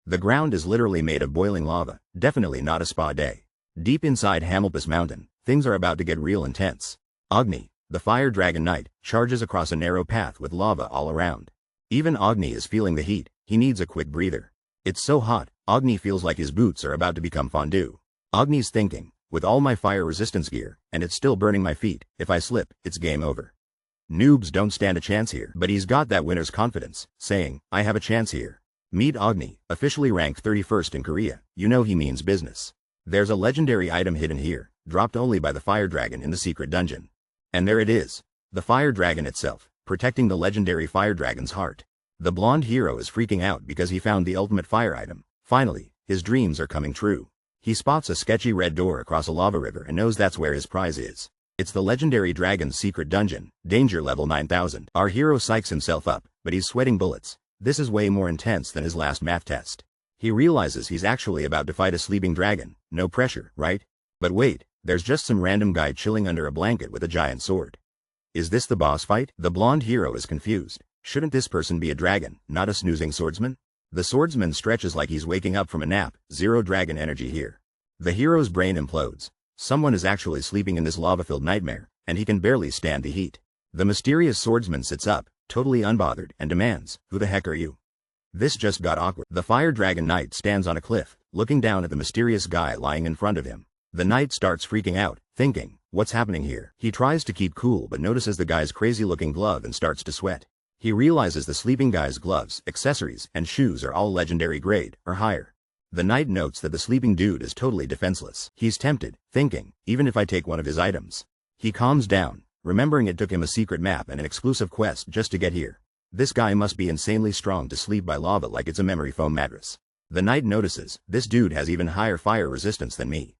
The ground is literally made of boiling lava, definitely not a spa day. Deep inside Hamilpus Mountain, things are about to get real intense. Agni, the fire dragon knight, charges across a narrow path with lava all around. Even Agni is feeling the heat, he needs a quick breather. It's so hot, Agni feels like his boots are about to become fondue. Agni's thinking, with all my fire resistance gear, and it's still burning my feet, if I slip, it's game over. Noobs don't stand a chance here, but he's got that winner's confidence, saying, I have a chance here. Meet Agni, officially ranked 31st in Korea, you know he means business. There's a legendary item hidden here, dropped only by the fire dragon in the secret dungeon. And there it is. The fire dragon itself, protecting the legendary fire dragon's heart. The blonde hero is freaking out because he found the ultimate fire item. Finally, his dreams are coming true. He spots a sketchy red door across a lava river and knows that's where his prize is. It's the legendary dragon's secret dungeon, danger level 9000. Our hero psychs himself up, but he's sweating bullets. This is way more intense than his last math test. He realizes he's actually about to fight a sleeping dragon. No pressure, right? But wait, there's just some random guy chilling under a blanket with a giant sword. Is this the boss fight? The blonde hero is confused. Shouldn't this person be a dragon, not a snoozing swordsman? The swordsman stretches like he's waking up from a nap. Zero dragon energy here. The hero's brain implodes. Someone is actually sleeping in this lava-filled nightmare, and he can barely stand the heat. The mysterious swordsman sits up, totally unbothered, and demands, who the heck are you? This just got awkward. The fire dragon knight stands on a cliff, looking down at the mysterious guy lying in front of him. The knight starts freaking out, thinking, what's happening here? He tries to keep cool but notices the guy's crazy-looking glove and starts to sweat. He realizes the sleeping guy's gloves, accessories, and shoes are all legendary grade, or higher. The knight notes that the sleeping dude is totally defenseless. He's tempted, thinking, even if I take one of his items. He calms down, remembering it took him a secret map and an exclusive quest just to get here. This guy must be insanely strong to sleep by lava like it's a memory foam mattress. The knight notices, this dude has even higher fire resistance than me.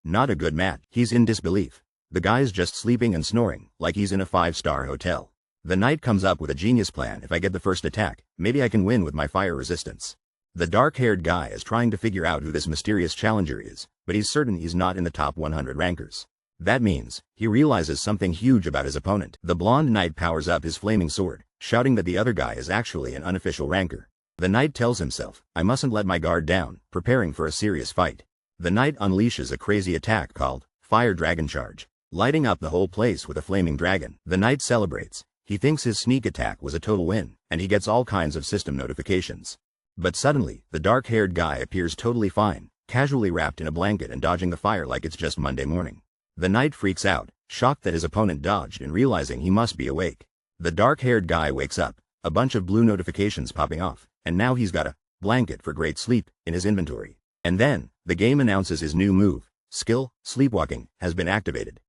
Not a good match. He's in disbelief. The guy's just sleeping and snoring, like he's in a 5-star hotel. The knight comes up with a genius plan. If I get the first attack, maybe I can win with my fire resistance. The dark-haired guy is trying to figure out who this mysterious challenger is, but he's certain he's not in the top 100 rankers. That means, he realizes something huge about his opponent. The blonde knight powers up his flaming sword, shouting that the other guy is actually an unofficial ranker. The knight tells himself, I mustn't let my guard down, preparing for a serious fight. The knight unleashes a crazy attack called Fire Dragon Charge, lighting up the whole place with a flaming dragon. The knight celebrates. He thinks his sneak attack was a total win, and he gets all kinds of system notifications. But suddenly, the dark-haired guy appears totally fine, casually wrapped in a blanket and dodging the fire like it's just Monday morning. The knight freaks out, shocked that his opponent dodged and realizing he must be awake. The dark-haired guy wakes up, a bunch of blue notifications popping off, and now he's got a blanket for great sleep in his inventory. And then, the game announces his new move, skill, sleepwalking, has been activated.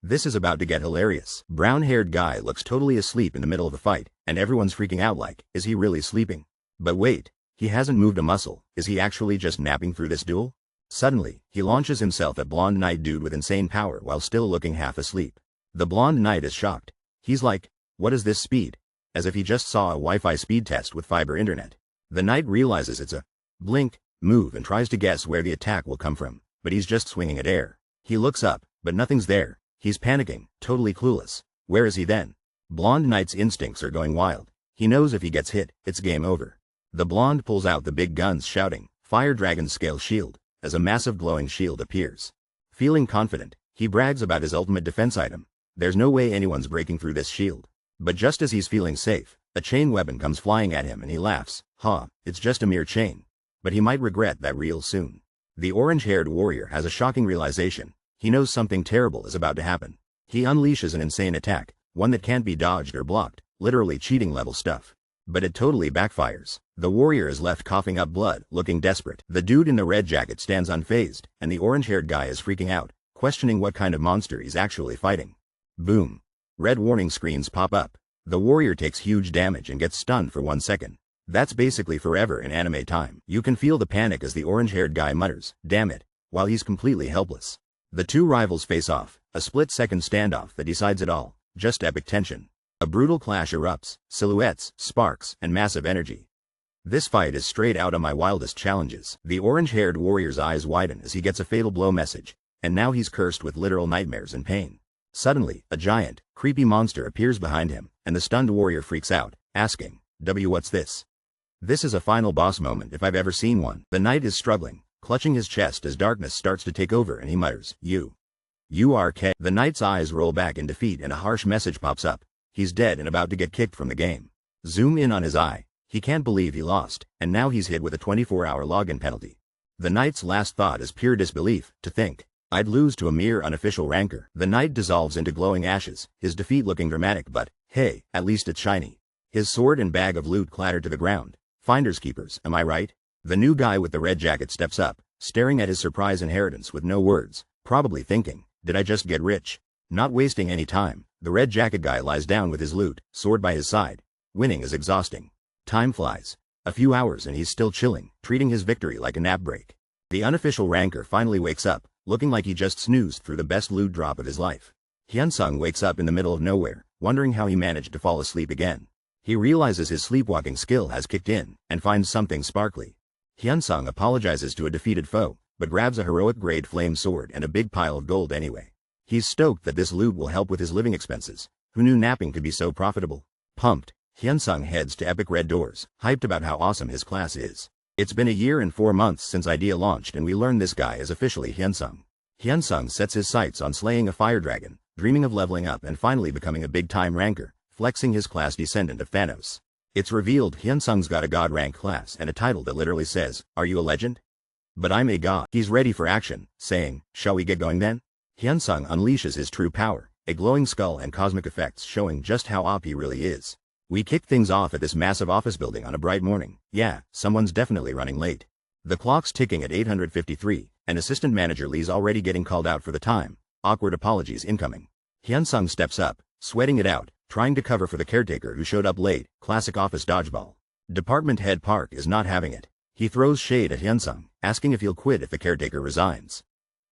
This is about to get hilarious. Brown-haired guy looks totally asleep in the middle of the fight, and everyone's freaking out like, is he really sleeping? But wait. He hasn't moved a muscle. Is he actually just napping through this duel? Suddenly, he launches himself at blonde knight dude with insane power while still looking half asleep. The blonde knight is shocked. He's like, what is this speed? As if he just saw a Wi-Fi speed test with fiber internet. The knight realizes it's a blink move and tries to guess where the attack will come from, but he's just swinging at air. He looks up, but nothing's there. He's panicking, totally clueless. Where is he then? Blonde knight's instincts are going wild. He knows if he gets hit, it's game over. The blonde pulls out the big guns shouting, Fire Dragon Scale Shield, as a massive glowing shield appears. Feeling confident, he brags about his ultimate defense item. There's no way anyone's breaking through this shield. But just as he's feeling safe, a chain weapon comes flying at him and he laughs, it's just a mere chain. But he might regret that real soon. The orange-haired warrior has a shocking realization. He knows something terrible is about to happen. He unleashes an insane attack, one that can't be dodged or blocked, literally cheating level stuff. But it totally backfires. The warrior is left coughing up blood, looking desperate. The dude in the red jacket stands unfazed, and the orange-haired guy is freaking out, questioning what kind of monster he's actually fighting. Boom. Red warning screens pop up. The warrior takes huge damage and gets stunned for 1 second. That's basically forever in anime time. You can feel the panic as the orange-haired guy mutters, damn it, while he's completely helpless. The two rivals face off, a split-second standoff that decides it all, just epic tension. A brutal clash erupts, silhouettes, sparks, and massive energy. This fight is straight out of my wildest challenges. The orange-haired warrior's eyes widen as he gets a fatal blow message, and now he's cursed with literal nightmares and pain. Suddenly, a giant, creepy monster appears behind him, and the stunned warrior freaks out, asking, what's this? This is a final boss moment if I've ever seen one. The knight is struggling, clutching his chest as darkness starts to take over and he mutters, You are K. The knight's eyes roll back in defeat and a harsh message pops up. He's dead and about to get kicked from the game. Zoom in on his eye. He can't believe he lost, and now he's hit with a 24-hour login penalty. The knight's last thought is pure disbelief, to think, I'd lose to a mere unofficial ranker. The knight dissolves into glowing ashes, his defeat looking dramatic but, hey, at least it's shiny. His sword and bag of loot clatter to the ground. Finders keepers, am I right? The new guy with the red jacket steps up, staring at his surprise inheritance with no words, probably thinking, did I just get rich? Not wasting any time, the red jacket guy lies down with his loot, sword by his side. Winning is exhausting. Time flies. A few hours and he's still chilling, treating his victory like a nap break. The unofficial ranker finally wakes up, looking like he just snoozed through the best loot drop of his life. Hyunsung wakes up in the middle of nowhere, wondering how he managed to fall asleep again. He realizes his sleepwalking skill has kicked in, and finds something sparkly. Hyunsung apologizes to a defeated foe, but grabs a heroic-grade flame sword and a big pile of gold anyway. He's stoked that this loot will help with his living expenses. Who knew napping could be so profitable? Pumped, Hyunsung heads to Epic Red Doors, hyped about how awesome his class is. It's been a year and 4 months since Idea launched and we learned this guy is officially Hyunsung. Hyunsung sets his sights on slaying a fire dragon, dreaming of leveling up and finally becoming a big-time ranker, flexing his class descendant of Thanos. It's revealed Hyunsung's got a god rank class and a title that literally says, are you a legend? But I'm a god. He's ready for action, saying, shall we get going then? Hyunsung unleashes his true power, a glowing skull and cosmic effects showing just how OP he really is. We kick things off at this massive office building on a bright morning. Yeah, someone's definitely running late. The clock's ticking at 8:53, and assistant manager Lee's already getting called out for the time. Awkward apologies incoming. Hyunsung steps up, sweating it out, trying to cover for the caretaker who showed up late, classic office dodgeball. Department head Park is not having it. He throws shade at Hyunsung, asking if he'll quit if the caretaker resigns.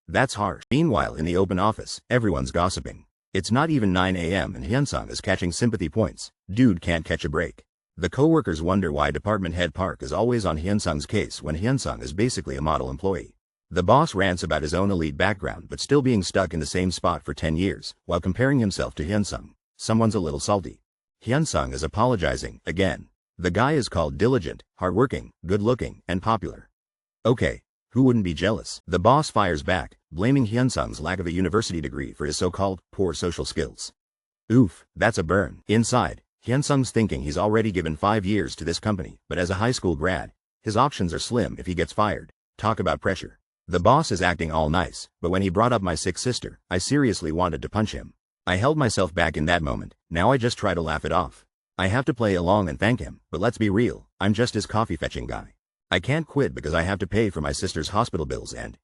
That's harsh. Meanwhile in the open office, everyone's gossiping. It's not even 9 a.m. and Hyunsung is catching sympathy points. Dude can't catch a break. The co-workers wonder why department head Park is always on Hyunsung's case when Hyunsung is basically a model employee. The boss rants about his own elite background but still being stuck in the same spot for 10 years, while comparing himself to Hyunsung. Someone's a little salty. Hyunsung is apologizing, again. The guy is called diligent, hardworking, good-looking, and popular. Okay, who wouldn't be jealous? The boss fires back, blaming Hyunsung's lack of a university degree for his so-called poor social skills. Oof, that's a burn. Inside, Hyunsung's thinking he's already given 5 years to this company, but as a high school grad, his options are slim if he gets fired. Talk about pressure. The boss is acting all nice, but when he brought up my sick sister, I seriously wanted to punch him. I held myself back in that moment, now I just try to laugh it off. I have to play along and thank him, but let's be real, I'm just his coffee-fetching guy. I can't quit because I have to pay for my sister's hospital bills and,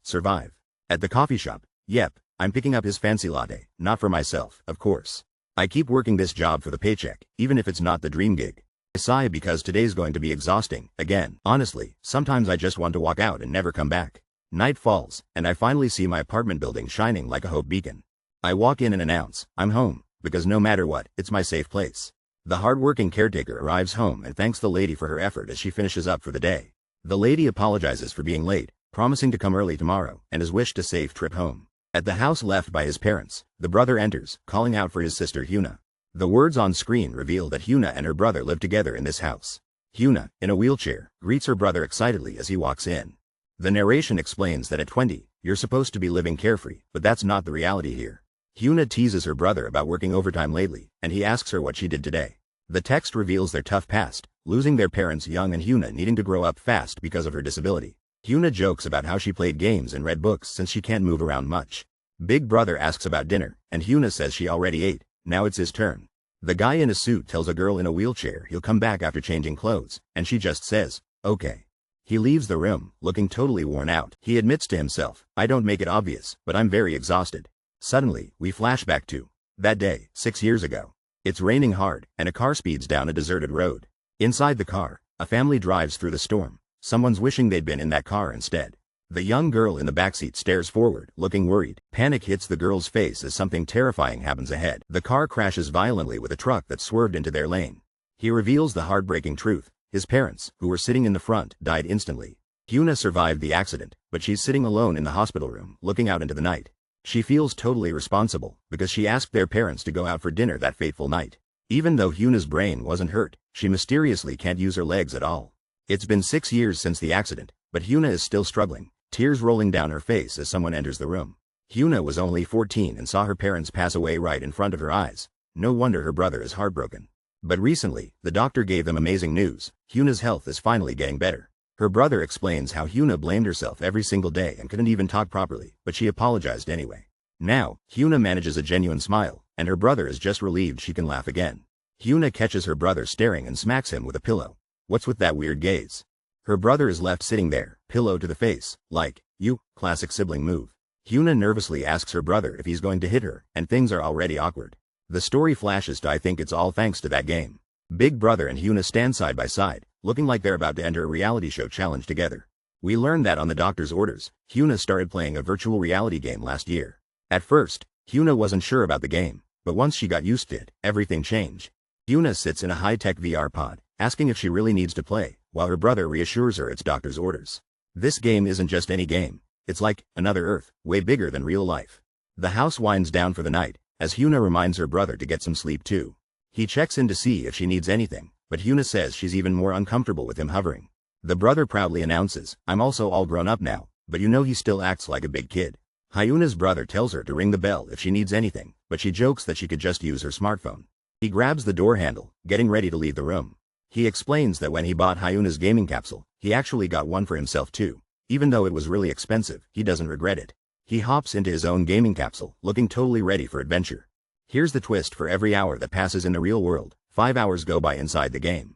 survive. At the coffee shop, yep, I'm picking up his fancy latte, not for myself, of course. I keep working this job for the paycheck, even if it's not the dream gig. I sigh because today's going to be exhausting, again. Honestly, sometimes I just want to walk out and never come back. Night falls, and I finally see my apartment building shining like a hope beacon. I walk in and announce, I'm home, because no matter what, it's my safe place. The hard-working caretaker arrives home and thanks the lady for her effort as she finishes up for the day. The lady apologizes for being late, promising to come early tomorrow, and has wished a safe trip home. At the house left by his parents, the brother enters, calling out for his sister Hyuna. The words on screen reveal that Hyuna and her brother live together in this house. Hyuna, in a wheelchair, greets her brother excitedly as he walks in. The narration explains that at 20, you're supposed to be living carefree, but that's not the reality here. Hyuna teases her brother about working overtime lately, and he asks her what she did today. The text reveals their tough past, losing their parents young and Hyuna needing to grow up fast because of her disability. Hyuna jokes about how she played games and read books since she can't move around much. Big brother asks about dinner, and Hyuna says she already ate, now it's his turn. The guy in a suit tells a girl in a wheelchair he'll come back after changing clothes, and she just says, okay. He leaves the room, looking totally worn out. He admits to himself, I don't make it obvious, but I'm very exhausted. Suddenly, we flash back to that day, 6 years ago. It's raining hard, and a car speeds down a deserted road. Inside the car, a family drives through the storm. Someone's wishing they'd been in that car instead. The young girl in the backseat stares forward, looking worried. Panic hits the girl's face as something terrifying happens ahead. The car crashes violently with a truck that swerved into their lane. He reveals the heartbreaking truth. His parents, who were sitting in the front, died instantly. Hyuna survived the accident, but she's sitting alone in the hospital room, looking out into the night. She feels totally responsible, because she asked their parents to go out for dinner that fateful night. Even though Hyuna's brain wasn't hurt, she mysteriously can't use her legs at all. It's been 6 years since the accident, but Hyuna is still struggling, tears rolling down her face as someone enters the room. Hyuna was only 14 and saw her parents pass away right in front of her eyes. No wonder her brother is heartbroken. But recently, the doctor gave them amazing news. Hyuna's health is finally getting better. Her brother explains how Hyuna blamed herself every single day and couldn't even talk properly, but she apologized anyway. Now, Hyuna manages a genuine smile, and her brother is just relieved she can laugh again. Hyuna catches her brother staring and smacks him with a pillow. What's with that weird gaze? Her brother is left sitting there, pillow to the face, like, you, classic sibling move. Hyuna nervously asks her brother if he's going to hit her, and things are already awkward. The story flashes to I think it's all thanks to that game. Big Brother and Hyuna stand side by side, looking like they're about to enter a reality show challenge together. We learned that on the doctor's orders, Hyuna started playing a virtual reality game last year. At first, Hyuna wasn't sure about the game, but once she got used to it, everything changed. Hyuna sits in a high-tech VR pod, asking if she really needs to play, while her brother reassures her it's doctor's orders. This game isn't just any game. It's like another Earth, way bigger than real life. The house winds down for the night, as Hyuna reminds her brother to get some sleep too. He checks in to see if she needs anything, but Hyuna says she's even more uncomfortable with him hovering. The brother proudly announces, I'm also all grown up now, but you know he still acts like a big kid. Hyuna's brother tells her to ring the bell if she needs anything, but she jokes that she could just use her smartphone. He grabs the door handle, getting ready to leave the room. He explains that when he bought Hyuna's gaming capsule, he actually got one for himself too. Even though it was really expensive, he doesn't regret it. He hops into his own gaming capsule, looking totally ready for adventure. Here's the twist: for every hour that passes in the real world, 5 hours go by inside the game.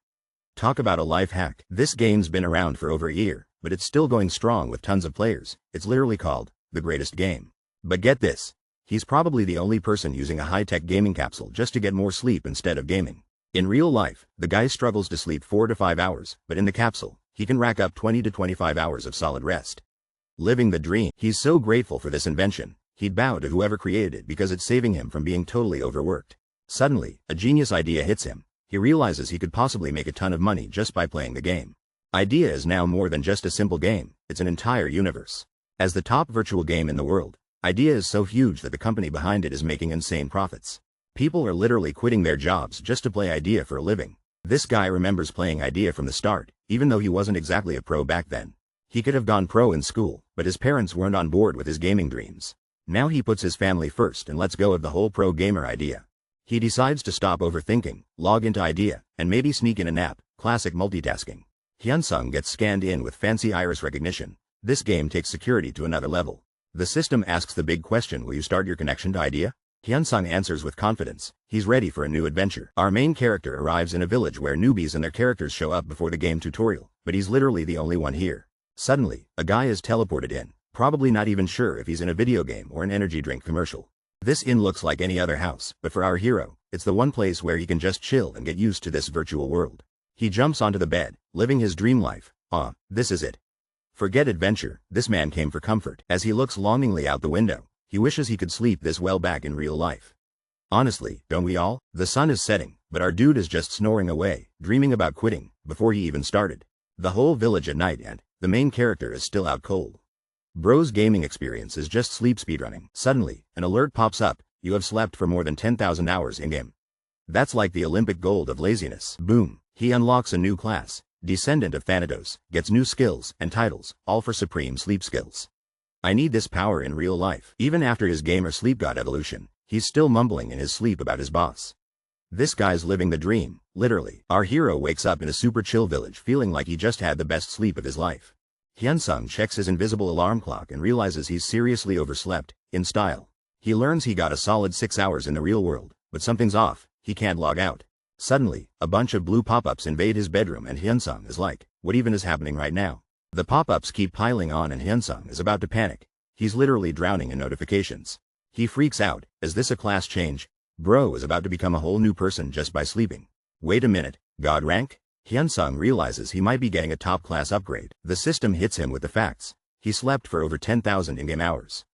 Talk about a life hack. This game's been around for over a year, but it's still going strong with tons of players. It's literally called the greatest game. But get this, he's probably the only person using a high-tech gaming capsule just to get more sleep instead of gaming. In real life, the guy struggles to sleep 4 to 5 hours, but in the capsule, he can rack up 20 to 25 hours of solid rest. Living the dream. He's so grateful for this invention, he'd bow to whoever created it because it's saving him from being totally overworked. Suddenly, a genius idea hits him. He realizes he could possibly make a ton of money just by playing the game. Idea is now more than just a simple game, it's an entire universe. As the top virtual game in the world, Idea is so huge that the company behind it is making insane profits. People are literally quitting their jobs just to play Idea for a living. This guy remembers playing Idea from the start, even though he wasn't exactly a pro back then. He could have gone pro in school, but his parents weren't on board with his gaming dreams. Now he puts his family first and lets go of the whole pro gamer idea. He decides to stop overthinking, log into Idea, and maybe sneak in a nap, classic multitasking. Hyunsung gets scanned in with fancy iris recognition. This game takes security to another level. The system asks the big question: will you start your connection to Idea? Hyunsung answers with confidence. He's ready for a new adventure. Our main character arrives in a village where newbies and their characters show up before the game tutorial, but he's literally the only one here. Suddenly, a guy is teleported in, probably not even sure if he's in a video game or an energy drink commercial. This inn looks like any other house, but for our hero, it's the one place where he can just chill and get used to this virtual world. He jumps onto the bed, living his dream life. This is it. Forget adventure, this man came for comfort. As he looks longingly out the window, he wishes he could sleep this well back in real life. Honestly, don't we all? The sun is setting, but our dude is just snoring away, dreaming about quitting, before he even started. The whole village at night and the main character is still out cold. Bro's gaming experience is just sleep speedrunning. Suddenly, an alert pops up: you have slept for more than 10,000 hours in-game. That's like the Olympic gold of laziness. Boom. He unlocks a new class, Descendant of Thanatos, gets new skills and titles, all for supreme sleep skills. I need this power in real life. Even after his gamer sleep god evolution, he's still mumbling in his sleep about his boss. This guy's living the dream, literally. Our hero wakes up in a super chill village feeling like he just had the best sleep of his life. Hyunsung checks his invisible alarm clock and realizes he's seriously overslept, in style. He learns he got a solid 6 hours in the real world, but something's off, he can't log out. Suddenly, a bunch of blue pop-ups invade his bedroom and Hyunsung is like, what even is happening right now? The pop-ups keep piling on and Hyunsung is about to panic. He's literally drowning in notifications. He freaks out. Is this a class change? Bro is about to become a whole new person just by sleeping. Wait a minute, God rank? Hyunsung realizes he might be getting a top class upgrade. The system hits him with the facts. He slept for over 10,000 in-game hours.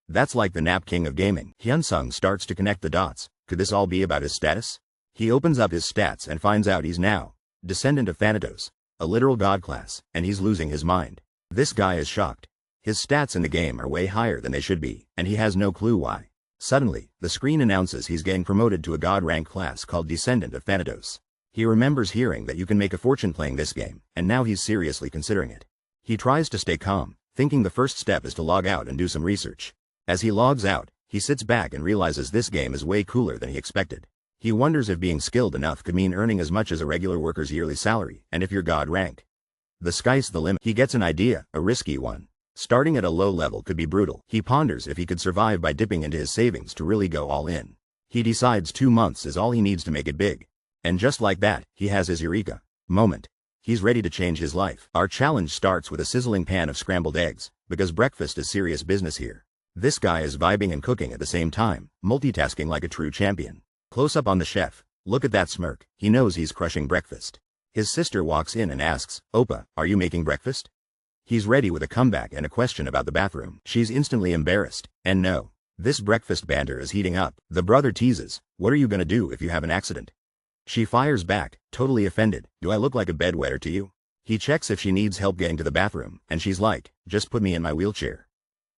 That's like the nap king of gaming. Hyunsung starts to connect the dots. Could this all be about his status? He opens up his stats and finds out he's now Descendant of Thanatos, a literal god class, and he's losing his mind. This guy is shocked. His stats in the game are way higher than they should be, and he has no clue why. Suddenly, the screen announces he's getting promoted to a god rank class called Descendant of Thanatos. He remembers hearing that you can make a fortune playing this game, and now he's seriously considering it. He tries to stay calm, thinking the first step is to log out and do some research. As he logs out, he sits back and realizes this game is way cooler than he expected. He wonders if being skilled enough could mean earning as much as a regular worker's yearly salary, and if you're god rank, the sky's the limit. He gets an idea, a risky one. Starting at a low level could be brutal. He ponders if he could survive by dipping into his savings to really go all in. He decides 2 months is all he needs to make it big. And just like that, he has his eureka moment. He's ready to change his life. Our challenge starts with a sizzling pan of scrambled eggs, because breakfast is serious business here. This guy is vibing and cooking at the same time, multitasking like a true champion. Close up on the chef. Look at that smirk. He knows he's crushing breakfast. His sister walks in and asks, "Oppa, are you making breakfast?" He's ready with a comeback and a question about the bathroom. She's instantly embarrassed. And no, this breakfast banter is heating up. The brother teases, "What are you gonna do if you have an accident?" She fires back, totally offended, "Do I look like a bedwetter to you?" He checks if she needs help getting to the bathroom, and she's like, "Just put me in my wheelchair."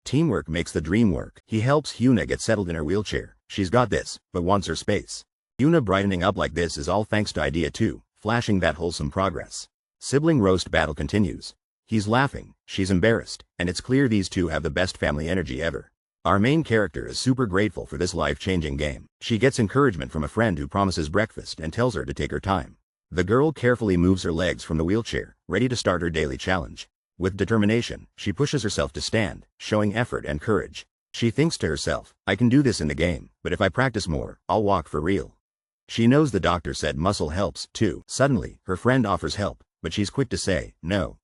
Teamwork makes the dream work. He helps Hyuna get settled in her wheelchair. She's got this, but wants her space. Hyuna brightening up like this is all thanks to Idea 2, flashing that wholesome progress. Sibling roast battle continues. He's laughing, she's embarrassed, and it's clear these two have the best family energy ever. Our main character is super grateful for this life-changing game. She gets encouragement from a friend who promises breakfast and tells her to take her time. The girl carefully moves her legs from the wheelchair, ready to start her daily challenge. With determination, she pushes herself to stand, showing effort and courage. She thinks to herself, "I can do this in the game, but if I practice more, I'll walk for real." She knows the doctor said muscle helps, too. Suddenly, her friend offers help, but she's quick to say, "No.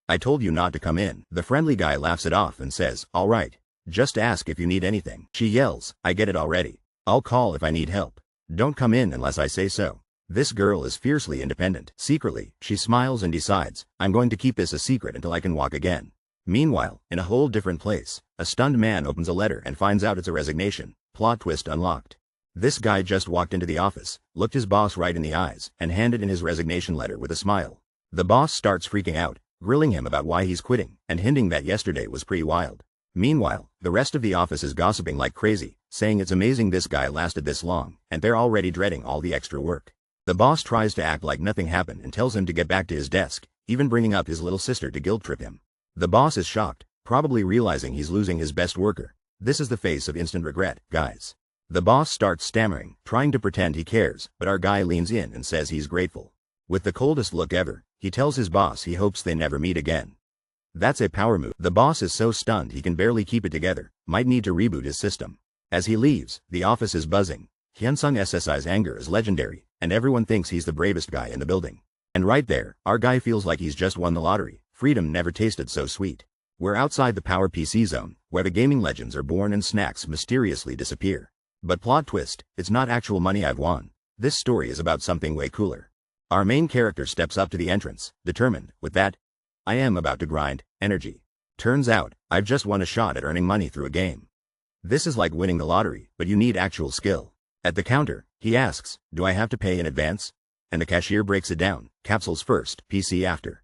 I told you not to come in." The friendly guy laughs it off and says, "All right. Just ask if you need anything." She yells, "I get it already. I'll call if I need help. Don't come in unless I say so." This girl is fiercely independent. Secretly, she smiles and decides, "I'm going to keep this a secret until I can walk again." Meanwhile, in a whole different place, a stunned man opens a letter and finds out it's a resignation. Plot twist unlocked. This guy just walked into the office, looked his boss right in the eyes, and handed in his resignation letter with a smile. The boss starts freaking out, grilling him about why he's quitting, and hinting that yesterday was pretty wild. Meanwhile, the rest of the office is gossiping like crazy, saying it's amazing this guy lasted this long, and they're already dreading all the extra work. The boss tries to act like nothing happened and tells him to get back to his desk, even bringing up his little sister to guilt trip him. The boss is shocked, probably realizing he's losing his best worker. This is the face of instant regret, guys. The boss starts stammering, trying to pretend he cares, but our guy leans in and says he's grateful. With the coldest look ever, he tells his boss he hopes they never meet again. That's a power move. The boss is so stunned he can barely keep it together, might need to reboot his system. As he leaves, the office is buzzing. Hyunsung SSI's anger is legendary, and everyone thinks he's the bravest guy in the building. And right there, our guy feels like he's just won the lottery. Freedom never tasted so sweet. We're outside the Power PC zone, where the gaming legends are born and snacks mysteriously disappear. But plot twist, it's not actual money I've won. This story is about something way cooler. Our main character steps up to the entrance, determined, with that "I am about to grind" energy. Turns out, I've just won a shot at earning money through a game. This is like winning the lottery, but you need actual skill. At the counter, he asks, "Do I have to pay in advance?" And the cashier breaks it down, capsules first, PC after.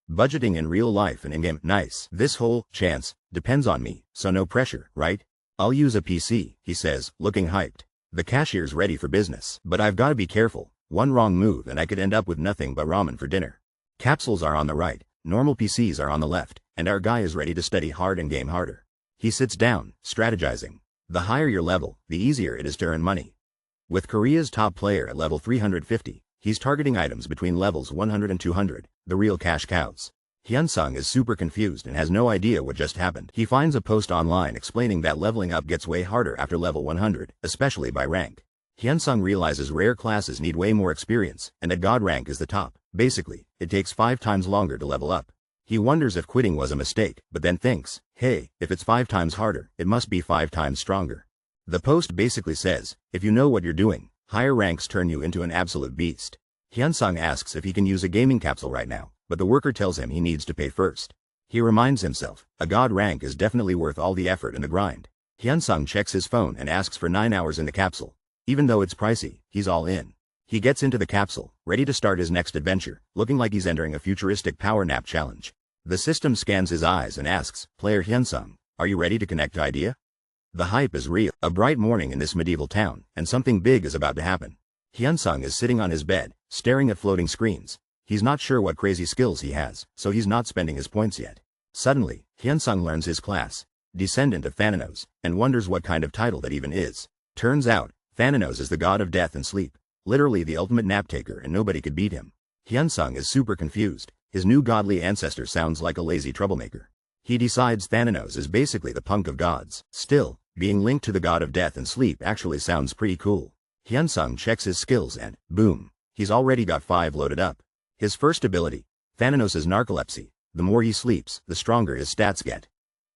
Budgeting in real life and in-game, nice. This whole chance depends on me, so no pressure, right? "I'll use a PC," he says, looking hyped. The cashier's ready for business. "But I've gotta be careful. One wrong move and I could end up with nothing but ramen for dinner." Capsules are on the right, normal PCs are on the left, and our guy is ready to study hard and game harder. He sits down, strategizing. The higher your level, the easier it is to earn money. With Korea's top player at level 350, he's targeting items between levels 100 and 200, the real cash cows. Hyunsung is super confused and has no idea what just happened. He finds a post online explaining that leveling up gets way harder after level 100, especially by rank. Hyunsung realizes rare classes need way more experience, and that god rank is the top. Basically, it takes 5 times longer to level up. He wonders if quitting was a mistake, but then thinks, hey, if it's 5 times harder, it must be 5 times stronger. The post basically says, if you know what you're doing, higher ranks turn you into an absolute beast. Hyunsung asks if he can use a gaming capsule right now, but the worker tells him he needs to pay first. He reminds himself, a god rank is definitely worth all the effort and the grind. Hyunsung checks his phone and asks for 9 hours in the capsule. Even though it's pricey, he's all in. He gets into the capsule, ready to start his next adventure, looking like he's entering a futuristic power nap challenge. The system scans his eyes and asks, "Player Hyunsung, are you ready to connect to Idea?" The hype is real. A bright morning in this medieval town, and something big is about to happen. Hyunsung is sitting on his bed, staring at floating screens. He's not sure what crazy skills he has, so he's not spending his points yet. Suddenly, Hyunsung learns his class, descendant of Thanatos, and wonders what kind of title that even is. Turns out, Thanatos is the god of death and sleep, literally the ultimate nap taker, and nobody could beat him. Hyunsung is super confused. His new godly ancestor sounds like a lazy troublemaker. He decides Thanatos is basically the punk of gods. Still, being linked to the god of death and sleep actually sounds pretty cool. Hyunsung checks his skills and, boom, he's already got 5 loaded up. His first ability, Thanatos' narcolepsy. The more he sleeps, the stronger his stats get.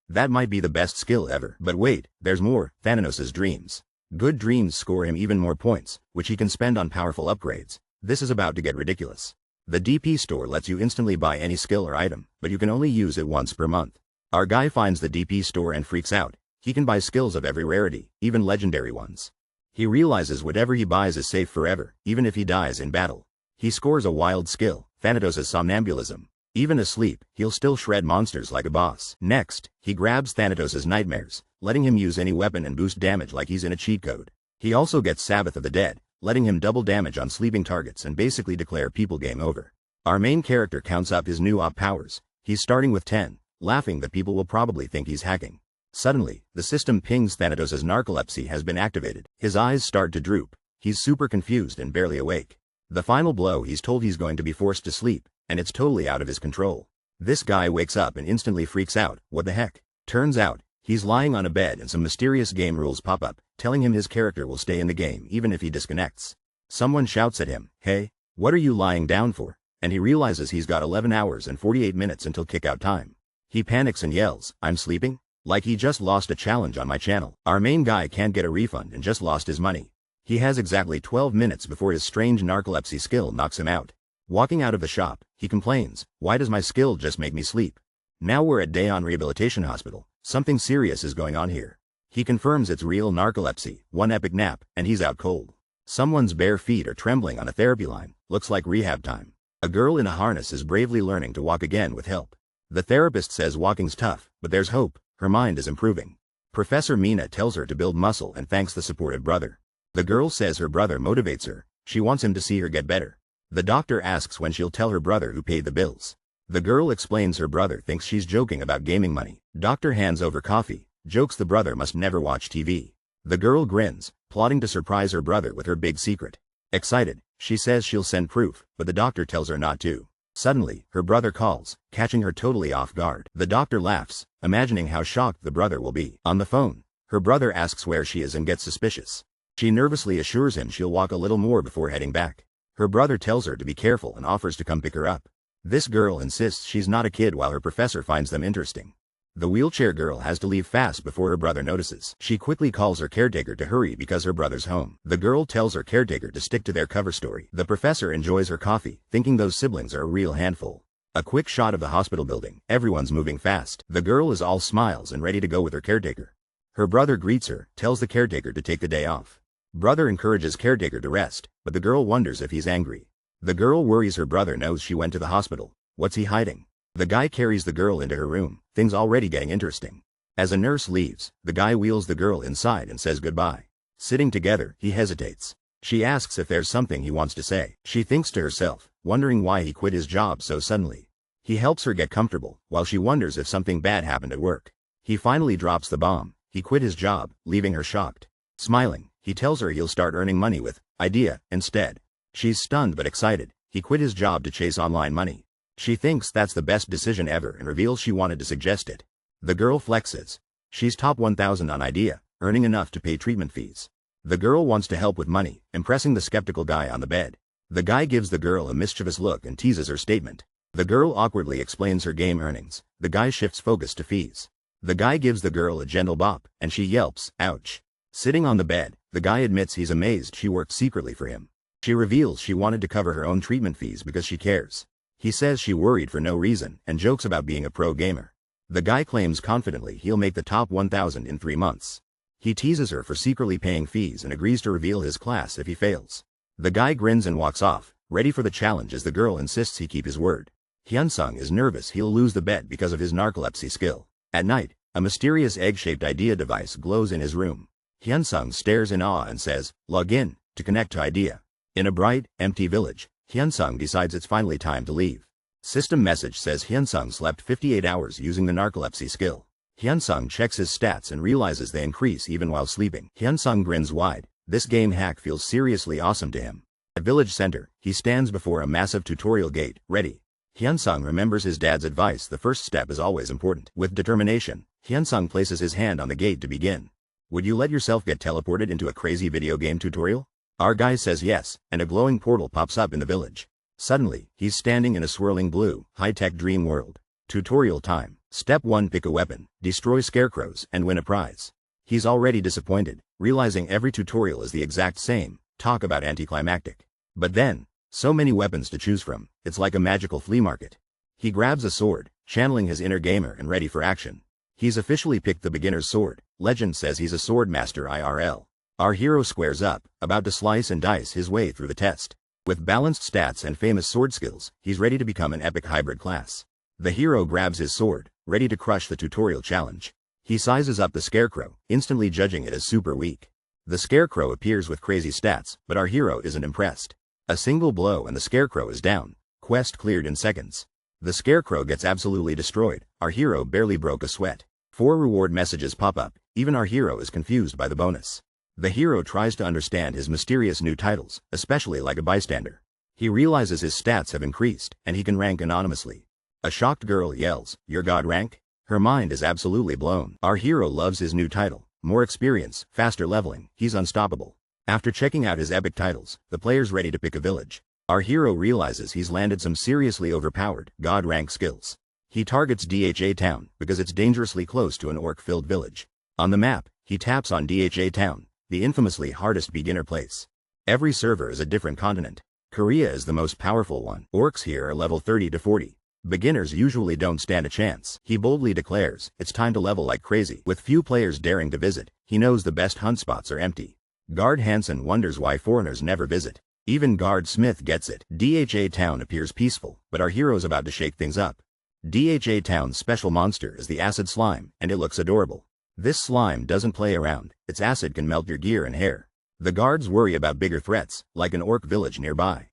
That might be the best skill ever. But wait, there's more. Thanatos' dreams. Good dreams score him even more points, which he can spend on powerful upgrades. This is about to get ridiculous. The DP store lets you instantly buy any skill or item, but you can only use it once per month. Our guy finds the DP store and freaks out. He can buy skills of every rarity, even legendary ones. He realizes whatever he buys is safe forever, even if he dies in battle. He scores a wild skill, Thanatos' somnambulism. Even asleep, he'll still shred monsters like a boss. Next, he grabs Thanatos' nightmares, letting him use any weapon and boost damage like he's in a cheat code. He also gets Sabbath of the Dead, letting him double damage on sleeping targets and basically declare people game over. Our main character counts up his new op powers. He's starting with 10, laughing that people will probably think he's hacking. Suddenly, the system pings Thanatos' narcolepsy has been activated. His eyes start to droop. He's super confused and barely awake. The final blow, he's told he's going to be forced to sleep, and it's totally out of his control. This guy wakes up and instantly freaks out. What the heck? Turns out, he's lying on a bed and some mysterious game rules pop up, telling him his character will stay in the game even if he disconnects. Someone shouts at him, "Hey, what are you lying down for?" And he realizes he's got 11 hours and 48 minutes until kickout time. He panics and yells, "I'm sleeping?" Like he just lost a challenge on my channel. Our main guy can't get a refund and just lost his money. He has exactly 12 minutes before his strange narcolepsy skill knocks him out. Walking out of the shop, he complains, "Why does my skill just make me sleep?" Now we're at Daeon Rehabilitation Hospital. Something serious is going on here. He confirms it's real narcolepsy, one epic nap, and he's out cold. Someone's bare feet are trembling on a therapy line. Looks like rehab time. A girl in a harness is bravely learning to walk again with help. The therapist says walking's tough, but there's hope. Her mind is improving. Professor Mina tells her to build muscle and thanks the supportive brother. The girl says her brother motivates her. She wants him to see her get better. The doctor asks when she'll tell her brother who paid the bills. The girl explains her brother thinks she's joking about gaming money. Doctor hands over coffee, jokes the brother must never watch TV. The girl grins, plotting to surprise her brother with her big secret. Excited, she says she'll send proof, but the doctor tells her not to. Suddenly, her brother calls, catching her totally off guard. The doctor laughs, imagining how shocked the brother will be. On the phone, her brother asks where she is and gets suspicious. She nervously assures him she'll walk a little more before heading back. Her brother tells her to be careful and offers to come pick her up. This girl insists she's not a kid while her professor finds them interesting. The wheelchair girl has to leave fast before her brother notices. She quickly calls her caretaker to hurry because her brother's home. The girl tells her caretaker to stick to their cover story. The professor enjoys her coffee, thinking those siblings are a real handful. A quick shot of the hospital building. Everyone's moving fast. The girl is all smiles and ready to go with her caretaker. Her brother greets her, tells the caretaker to take the day off. Brother encourages caretaker to rest, but the girl wonders if he's angry. The girl worries her brother knows she went to the hospital. What's he hiding? The guy carries the girl into her room, things already getting interesting. As a nurse leaves, the guy wheels the girl inside and says goodbye. Sitting together, he hesitates. She asks if there's something he wants to say. She thinks to herself, wondering why he quit his job so suddenly. He helps her get comfortable, while she wonders if something bad happened at work. He finally drops the bomb. He quit his job, leaving her shocked. Smiling, he tells her he'll start earning money with idea instead. She's stunned but excited. He quit his job to chase online money. She thinks that's the best decision ever and reveals she wanted to suggest it. The girl flexes. She's top 1,000 on idea, earning enough to pay treatment fees. The girl wants to help with money, impressing the skeptical guy on the bed. The guy gives the girl a mischievous look and teases her statement. The girl awkwardly explains her game earnings. The guy shifts focus to fees. The guy gives the girl a gentle bop, and she yelps, "Ouch." Sitting on the bed, the guy admits he's amazed she worked secretly for him. She reveals she wanted to cover her own treatment fees because she cares. He says she worried for no reason and jokes about being a pro gamer. The guy claims confidently he'll make the top 1,000 in 3 months. He teases her for secretly paying fees and agrees to reveal his class if he fails. The guy grins and walks off, ready for the challenge as the girl insists he keep his word. Hyunsung is nervous he'll lose the bet because of his narcolepsy skill. At night, A mysterious egg-shaped idea device glows in his room. Hyunsung stares in awe and says, "Log in," to connect to idea. In a bright, empty village, Hyunsung decides it's finally time to leave. System message says Hyunsung slept 58 hours using the narcolepsy skill. Hyunsung checks his stats and realizes they increase even while sleeping. Hyunsung grins wide. This game hack feels seriously awesome to him. At village center, he stands before a massive tutorial gate, ready. Hyunsung remembers his dad's advice: the first step is always important. With determination, Hyunsung places his hand on the gate to begin. Would you let yourself get teleported into a crazy video game tutorial? Our guy says yes, and a glowing portal pops up in the village. Suddenly, he's standing in a swirling blue, high-tech dream world. Tutorial time. Step 1: pick a weapon, destroy scarecrows, and win a prize. He's already disappointed, realizing every tutorial is the exact same. Talk about anticlimactic. But then, so many weapons to choose from, it's like a magical flea market. He grabs a sword, channeling his inner gamer and ready for action. He's officially picked the beginner's sword. Legend says he's a sword master IRL. Our hero squares up, about to slice and dice his way through the test. With balanced stats and famous sword skills, he's ready to become an epic hybrid class. The hero grabs his sword, ready to crush the tutorial challenge. He sizes up the scarecrow, instantly judging it as super weak. The scarecrow appears with crazy stats, but our hero isn't impressed. A single blow and the scarecrow is down. Quest cleared in seconds. The scarecrow gets absolutely destroyed. Our hero barely broke a sweat. 4 reward messages pop up. Even our hero is confused by the bonus. The hero tries to understand his mysterious new titles, especially like a bystander. He realizes his stats have increased, and he can rank anonymously. A shocked girl yells, "Your god rank?" Her mind is absolutely blown. Our hero loves his new title. More experience, faster leveling, he's unstoppable. After checking out his epic titles, the player's ready to pick a village. Our hero realizes he's landed some seriously overpowered, god rank skills. He targets Dha Town, because it's dangerously close to an orc-filled village. On the map, he taps on Dha Town, the infamously hardest beginner place. Every server is a different continent. Korea is the most powerful one. Orcs here are level 30 to 40. Beginners usually don't stand a chance. He boldly declares, it's time to level like crazy. With few players daring to visit, he knows the best hunt spots are empty. Guard Hansen wonders why foreigners never visit. Even Guard Smith gets it. Dha Town appears peaceful, but our hero's about to shake things up. Dha Town's special monster is the acid slime, and it looks adorable. This slime doesn't play around. Its acid can melt your gear and hair. The guards worry about bigger threats, like an orc village nearby.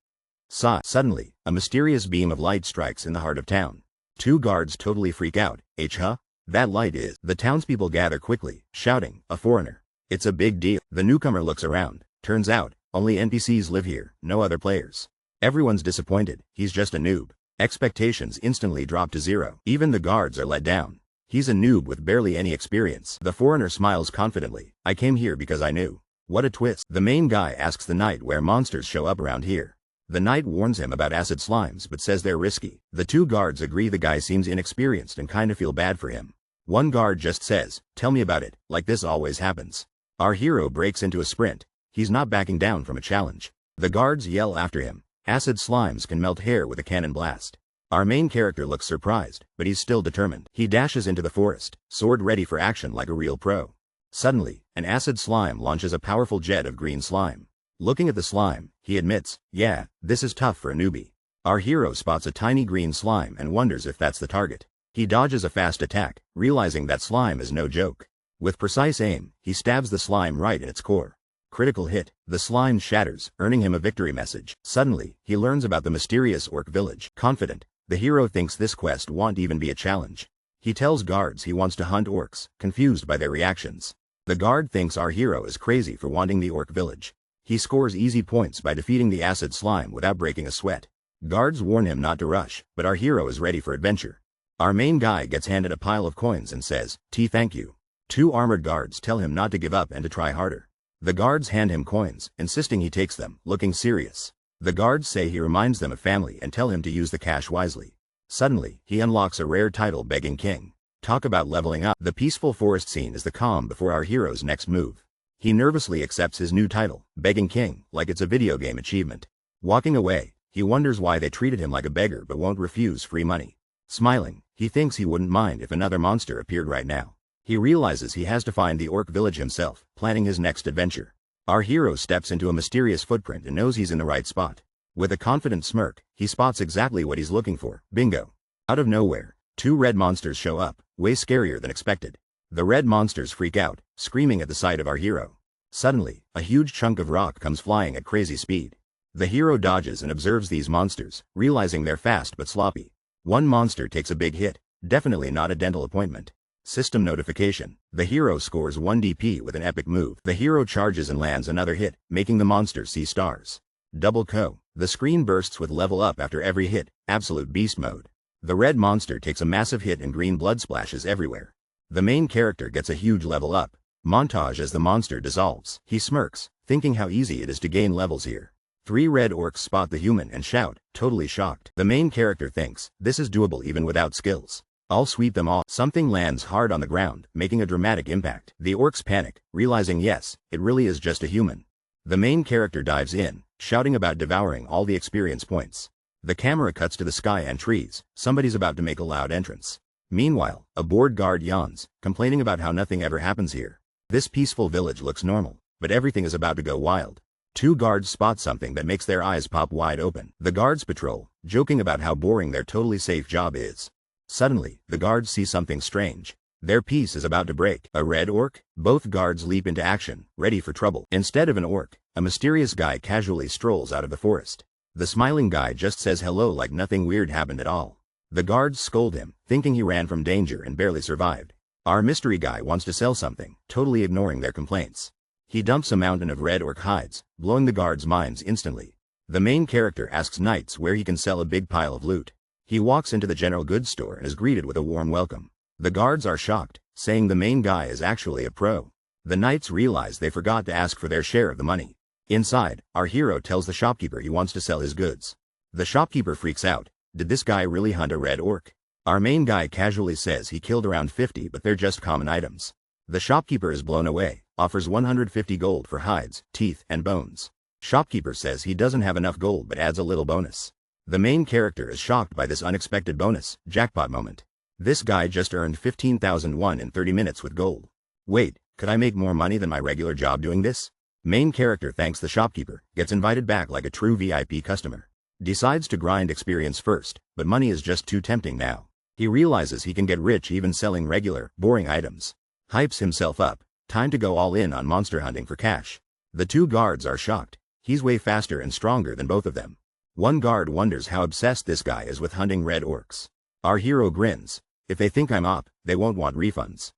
Suddenly, a mysterious beam of light strikes in the heart of town. 2 guards totally freak out. Huh? That light is. The townspeople gather quickly, shouting, "A foreigner." It's a big deal. The newcomer looks around. Turns out, only NPCs live here, no other players. Everyone's disappointed. He's just a noob. Expectations instantly drop to 0. Even the guards are let down. He's a noob with barely any experience. The foreigner smiles confidently. "I came here because I knew." What a twist. The main guy asks the knight where monsters show up around here. The knight warns him about acid slimes but says they're risky. The 2 guards agree the guy seems inexperienced and kinda feel bad for him. One guard just says, "Tell me about it," like this always happens. Our hero breaks into a sprint. He's not backing down from a challenge. The guards yell after him. Acid slimes can melt hair with a cannon blast. Our main character looks surprised, but he's still determined. He dashes into the forest, sword ready for action like a real pro. Suddenly, an acid slime launches a powerful jet of green slime. Looking at the slime, he admits, "Yeah, this is tough for a newbie." Our hero spots a tiny green slime and wonders if that's the target. He dodges a fast attack, realizing that slime is no joke. With precise aim, he stabs the slime right in its core. Critical hit. The slime shatters, earning him a victory message. Suddenly, he learns about the mysterious orc village. Confident, the hero thinks this quest won't even be a challenge. He tells guards he wants to hunt orcs, confused by their reactions. The guard thinks our hero is crazy for wanting the orc village. He scores easy points by defeating the acid slime without breaking a sweat. Guards warn him not to rush, but our hero is ready for adventure. Our main guy gets handed a pile of coins and says, Thank you." 2 armored guards tell him not to give up and to try harder. The guards hand him coins, insisting he takes them, looking serious. The guards say he reminds them of family and tell him to use the cash wisely. Suddenly, he unlocks a rare title, Begging King. Talk about leveling up. The peaceful forest scene is the calm before our hero's next move. He nervously accepts his new title, Begging King, like it's a video game achievement. Walking away, he wonders why they treated him like a beggar but won't refuse free money. Smiling, he thinks he wouldn't mind if another monster appeared right now. He realizes he has to find the orc village himself, planning his next adventure. Our hero steps into a mysterious footprint and knows he's in the right spot. With a confident smirk, he spots exactly what he's looking for. Bingo. Out of nowhere, 2 red monsters show up, way scarier than expected. The red monsters freak out, screaming at the sight of our hero. Suddenly, a huge chunk of rock comes flying at crazy speed. The hero dodges and observes these monsters, realizing they're fast but sloppy. One monster takes a big hit, definitely not a dental appointment. System notification. The hero scores 1 DP with an epic move. The hero charges and lands another hit, making the monster see stars. Double KO. The screen bursts with level up after every hit, absolute beast mode. The red monster takes a massive hit and green blood splashes everywhere. The main character gets a huge level up. Montage as the monster dissolves. He smirks, thinking how easy it is to gain levels here. 3 red orcs spot the human and shout, totally shocked. The main character thinks, this is doable even without skills. I'll sweep them all. Something lands hard on the ground, making a dramatic impact. The orcs panic, realizing yes, it really is just a human. The main character dives in, shouting about devouring all the experience points. The camera cuts to the sky and trees. Somebody's about to make a loud entrance. Meanwhile, a bored guard yawns, complaining about how nothing ever happens here. This peaceful village looks normal, but everything is about to go wild. 2 guards spot something that makes their eyes pop wide open. The guards patrol, joking about how boring their totally safe job is. Suddenly, the guards see something strange. Their peace is about to break. A red orc? Both guards leap into action, ready for trouble. Instead of an orc, a mysterious guy casually strolls out of the forest. The smiling guy just says hello like nothing weird happened at all. The guards scold him, thinking he ran from danger and barely survived. Our mystery guy wants to sell something, totally ignoring their complaints. He dumps a mountain of red orc hides, blowing the guards' minds instantly. The main character asks knights where he can sell a big pile of loot. He walks into the general goods store and is greeted with a warm welcome. The guards are shocked, saying the main guy is actually a pro. The knights realize they forgot to ask for their share of the money. Inside, our hero tells the shopkeeper he wants to sell his goods. The shopkeeper freaks out. Did this guy really hunt a red orc? Our main guy casually says he killed around 50 but they're just common items. The shopkeeper is blown away, offers 150 gold for hides, teeth, and bones. Shopkeeper says he doesn't have enough gold but adds a little bonus. The main character is shocked by this unexpected bonus, jackpot moment. This guy just earned 15,001 in 30 minutes with gold. Wait, could I make more money than my regular job doing this? Main character thanks the shopkeeper, gets invited back like a true VIP customer. Decides to grind experience first, but money is just too tempting now. He realizes he can get rich even selling regular, boring items. Hypes himself up, time to go all in on monster hunting for cash. The 2 guards are shocked. He's way faster and stronger than both of them. One guard wonders how obsessed this guy is with hunting red orcs. Our hero grins. If they think I'm op, they won't want refunds.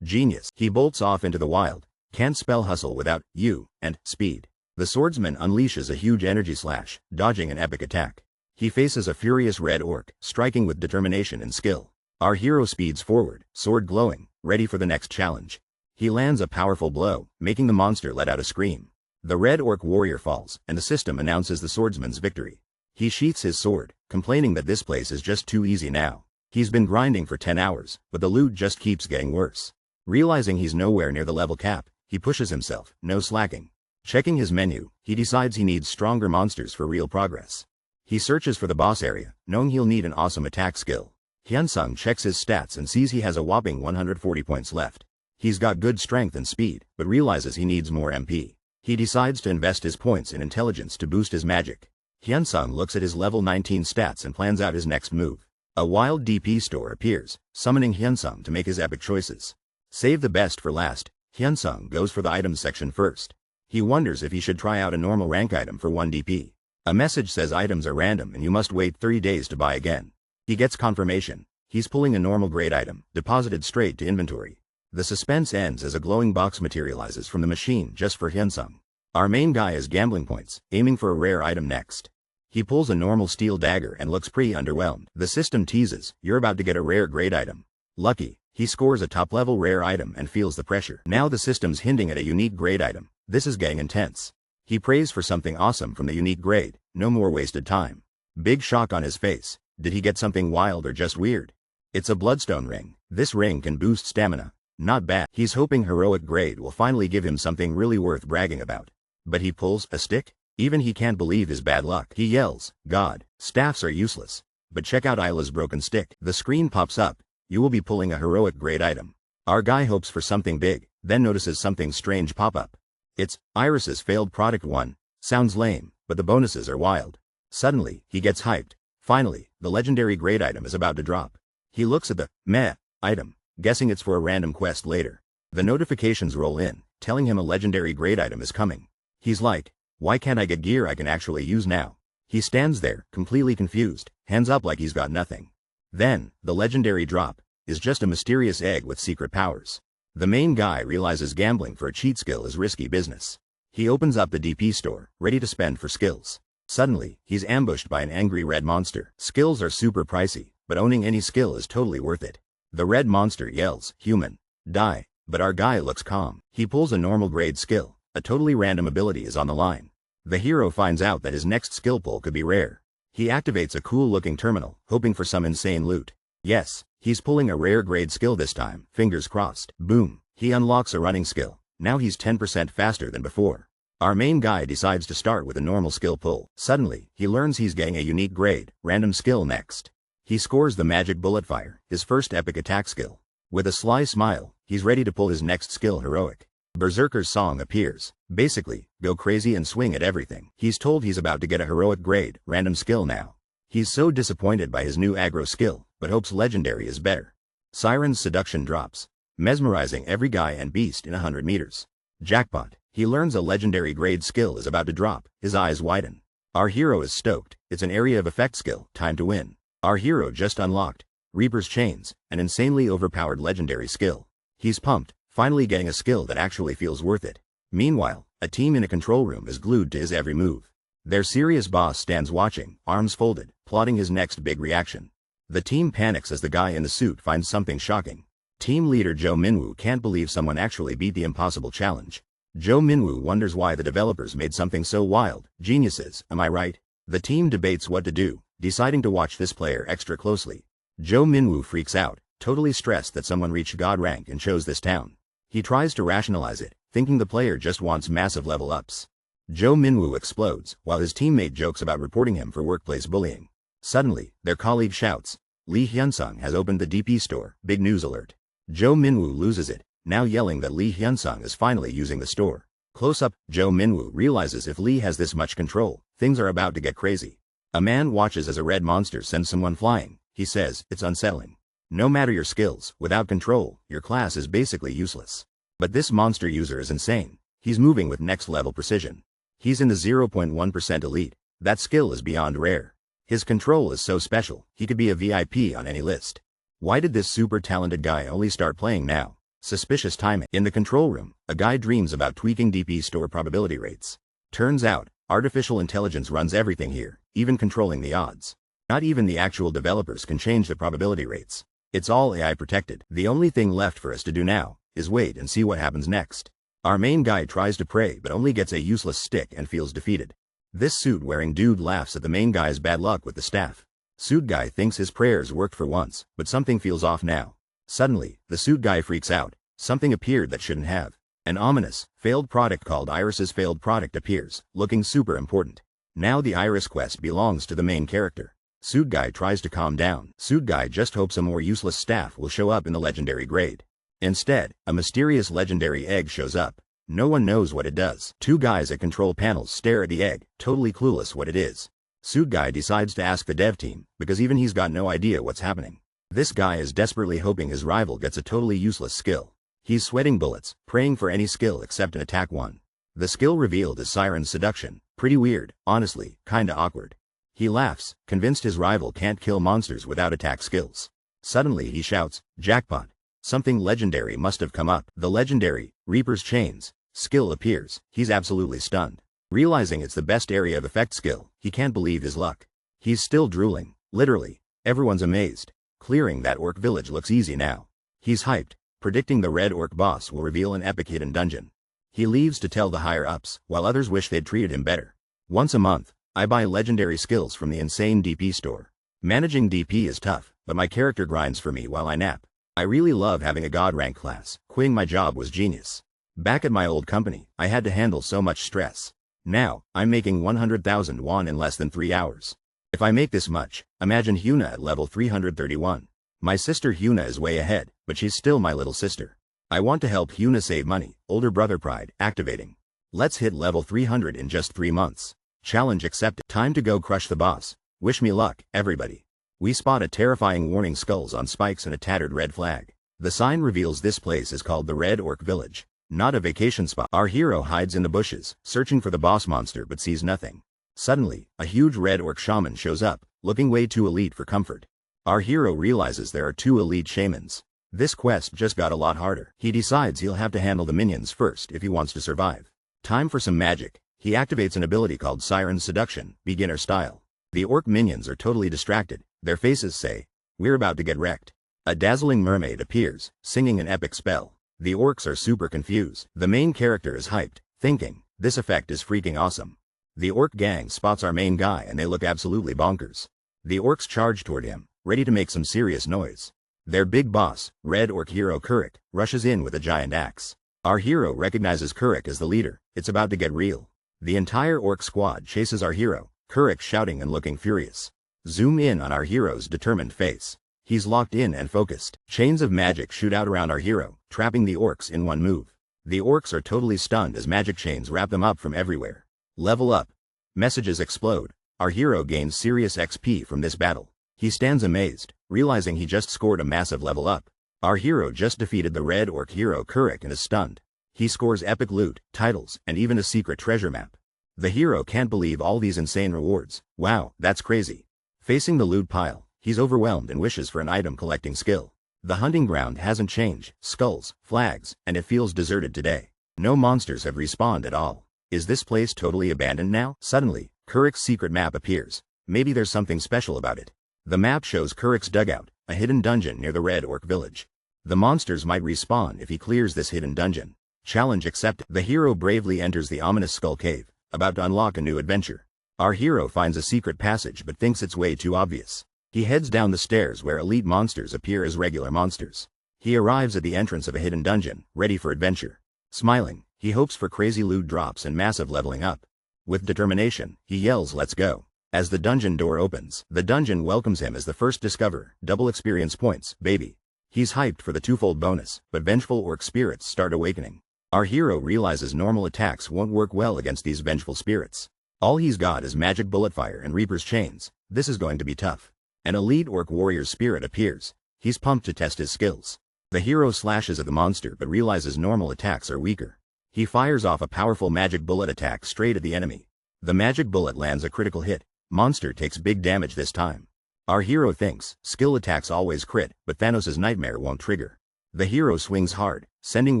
Genius. He bolts off into the wild. Can't spell hustle without you and speed. The swordsman unleashes a huge energy slash, dodging an epic attack. He faces a furious red orc, striking with determination and skill. Our hero speeds forward, sword glowing, ready for the next challenge. He lands a powerful blow, making the monster let out a scream. The red orc warrior falls, and the system announces the swordsman's victory. He sheaths his sword, complaining that this place is just too easy now. He's been grinding for 10 hours, but the loot just keeps getting worse. Realizing he's nowhere near the level cap, he pushes himself, no slacking. Checking his menu, he decides he needs stronger monsters for real progress. He searches for the boss area, knowing he'll need an awesome attack skill. Hyunsung checks his stats and sees he has a whopping 140 points left. He's got good strength and speed, but realizes he needs more MP. He decides to invest his points in intelligence to boost his magic. Hyunsung looks at his level 19 stats and plans out his next move. A wild DP store appears, summoning Hyunsung to make his epic choices. Save the best for last, Hyunsung goes for the items section first. He wonders if he should try out a normal rank item for 1 DP. A message says items are random and you must wait 3 days to buy again. He gets confirmation. He's pulling a normal grade item, deposited straight to inventory. The suspense ends as a glowing box materializes from the machine just for Hyunsung. Our main guy is gambling points, aiming for a rare item next. He pulls a normal steel dagger and looks pretty underwhelmed. The system teases, you're about to get a rare grade item. Lucky, he scores a top-level rare item and feels the pressure. Now the system's hinting at a unique grade item. This is getting intense. He prays for something awesome from the unique grade, no more wasted time. Big shock on his face. Did he get something wild or just weird? It's a bloodstone ring. This ring can boost stamina. Not bad. He's hoping heroic grade will finally give him something really worth bragging about. But he pulls a stick? Even he can't believe his bad luck. He yells, God, staffs are useless. But check out Isla's broken stick. The screen pops up. You will be pulling a heroic grade item. Our guy hopes for something big, then notices something strange pop up. It's Iris's failed product 1. Sounds lame, but the bonuses are wild. Suddenly, he gets hyped. Finally, the legendary grade item is about to drop. He looks at the meh item, guessing it's for a random quest later. The notifications roll in, telling him a legendary grade item is coming. He's like, why can't I get gear I can actually use now? He stands there, completely confused, hands up like he's got nothing. Then, the legendary drop is just a mysterious egg with secret powers. The main guy realizes gambling for a cheat skill is risky business. He opens up the DP store, ready to spend for skills. Suddenly, he's ambushed by an angry red monster. Skills are super pricey, but owning any skill is totally worth it. The red monster yells, "Human, die," but our guy looks calm. He pulls a normal grade skill. A totally random ability is on the line. The hero finds out that his next skill pull could be rare. He activates a cool-looking terminal, hoping for some insane loot. Yes, he's pulling a rare grade skill this time, fingers crossed. Boom, he unlocks a running skill. Now he's 10% faster than before. Our main guy decides to start with a normal skill pull. Suddenly, he learns he's getting a unique grade, random skill next. He scores the magic bullet fire, his first epic attack skill. With a sly smile, he's ready to pull his next skill heroic. Berserker's song appears. Basically, go crazy and swing at everything. He's told he's about to get a heroic grade, random skill now. He's so disappointed by his new aggro skill, but hopes legendary is better. Siren's seduction drops, mesmerizing every guy and beast in 100 meters. Jackpot. He learns a legendary grade skill is about to drop, his eyes widen. Our hero is stoked, it's an area of effect skill, time to win. Our hero just unlocked Reaper's Chains, an insanely overpowered legendary skill. He's pumped, finally getting a skill that actually feels worth it. Meanwhile, a team in a control room is glued to his every move. Their serious boss stands watching, arms folded, plotting his next big reaction. The team panics as the guy in the suit finds something shocking. Team leader Joe Minwoo can't believe someone actually beat the impossible challenge. Joe Minwoo wonders why the developers made something so wild. Geniuses, am I right? The team debates what to do, deciding to watch this player extra closely. Joe Minwoo freaks out, totally stressed that someone reached god rank and chose this town. He tries to rationalize it, thinking the player just wants massive level ups. Joe Minwoo explodes, while his teammate jokes about reporting him for workplace bullying. Suddenly, their colleague shouts, Lee Hyunsung has opened the DP store, big news alert. Joe Minwoo loses it, now yelling that Lee Hyunsung is finally using the store. Close up, Joe Minwoo realizes if Lee has this much control, things are about to get crazy. A man watches as a red monster sends someone flying. He says, it's unsettling. No matter your skills, without control, your class is basically useless. But this monster user is insane. He's moving with next level precision. He's in the 0.1% elite. That skill is beyond rare. His control is so special, he could be a VIP on any list. Why did this super talented guy only start playing now? Suspicious timing. In the control room, a guy dreams about tweaking DP store probability rates. Turns out, artificial intelligence runs everything here, even controlling the odds. Not even the actual developers can change the probability rates. It's all AI protected. The only thing left for us to do now is wait and see what happens next. Our main guy tries to pray but only gets a useless stick and feels defeated. This suit-wearing dude laughs at the main guy's bad luck with the staff. Suit guy thinks his prayers worked for once, but something feels off now. Suddenly, the suit guy freaks out. Something appeared that shouldn't have. An ominous, failed product called Iris's failed product appears, looking super important. Now the Iris quest belongs to the main character. Suit guy tries to calm down. Suit guy just hopes a more useless staff will show up in the legendary grade. Instead, a mysterious legendary egg shows up. No one knows what it does. Two guys at control panels stare at the egg, totally clueless what it is. Suit guy decides to ask the dev team, because even he's got no idea what's happening. This guy is desperately hoping his rival gets a totally useless skill. He's sweating bullets, praying for any skill except an attack one. The skill revealed is Siren's seduction. Pretty weird, honestly, kinda awkward. He laughs, convinced his rival can't kill monsters without attack skills. Suddenly he shouts, jackpot. Something legendary must have come up. The legendary, Reaper's Chains, skill appears. He's absolutely stunned. Realizing it's the best area of effect skill, he can't believe his luck. He's still drooling, literally. Everyone's amazed. Clearing that orc village looks easy now. He's hyped, predicting the red orc boss will reveal an epic hidden dungeon. He leaves to tell the higher-ups, while others wish they'd treated him better. Once a month, I buy legendary skills from the insane DP store. Managing DP is tough, but my character grinds for me while I nap. I really love having a god rank class. Quitting my job was genius. Back at my old company, I had to handle so much stress. Now, I'm making 100,000 won in less than 3 hours. If I make this much, imagine Hyuna at level 331. My sister Hyuna is way ahead, but she's still my little sister. I want to help Hyuna save money. Older brother pride activating. Let's hit level 300 in just 3 months. Challenge accepted. Time to go crush the boss. Wish me luck, everybody. We spot a terrifying warning skulls on spikes and a tattered red flag. The sign reveals this place is called the Red Orc Village, not a vacation spot. Our hero hides in the bushes, searching for the boss monster but sees nothing. Suddenly, a huge red orc shaman shows up, looking way too elite for comfort. Our hero realizes there are 2 elite shamans. This quest just got a lot harder. He decides he'll have to handle the minions first if he wants to survive. Time for some magic. He activates an ability called Siren Seduction, beginner style. The orc minions are totally distracted. Their faces say, "We're about to get wrecked." A dazzling mermaid appears, singing an epic spell. The orcs are super confused. The main character is hyped, thinking, this effect is freaking awesome. The orc gang spots our main guy and they look absolutely bonkers. The orcs charge toward him, ready to make some serious noise. Their big boss, Red Orc hero Kurik, rushes in with a giant axe. Our hero recognizes Kurik as the leader. It's about to get real. The entire orc squad chases our hero, Kurik shouting and looking furious. Zoom in on our hero's determined face. He's locked in and focused. Chains of magic shoot out around our hero, trapping the orcs in one move. The orcs are totally stunned as magic chains wrap them up from everywhere. Level up. Messages explode. Our hero gains serious XP from this battle. He stands amazed, realizing he just scored a massive level up. Our hero just defeated the Red Orc hero Kurik and is stunned. He scores epic loot, titles, and even a secret treasure map. The hero can't believe all these insane rewards. Wow, that's crazy. Facing the loot pile, he's overwhelmed and wishes for an item collecting skill. The hunting ground hasn't changed, skulls, flags, and it feels deserted today. No monsters have respawned at all. Is this place totally abandoned now? Suddenly, Kurik's secret map appears. Maybe there's something special about it. The map shows Kurik's dugout, a hidden dungeon near the Red Orc village. The monsters might respawn if he clears this hidden dungeon. Challenge accepted. The hero bravely enters the ominous Skull Cave, about to unlock a new adventure. Our hero finds a secret passage but thinks it's way too obvious. He heads down the stairs where elite monsters appear as regular monsters. He arrives at the entrance of a hidden dungeon, ready for adventure. Smiling, he hopes for crazy loot drops and massive leveling up. With determination, he yells, "Let's go." As the dungeon door opens, the dungeon welcomes him as the first discoverer. Double experience points, baby. He's hyped for the twofold bonus, but vengeful orc spirits start awakening. Our hero realizes normal attacks won't work well against these vengeful spirits. All he's got is magic bullet fire and Reaper's chains. This is going to be tough. An elite orc warrior's spirit appears. He's pumped to test his skills. The hero slashes at the monster but realizes normal attacks are weaker. He fires off a powerful magic bullet attack straight at the enemy. The magic bullet lands a critical hit. Monster takes big damage this time. Our hero thinks, skill attacks always crit, but Thanos' nightmare won't trigger. The hero swings hard, sending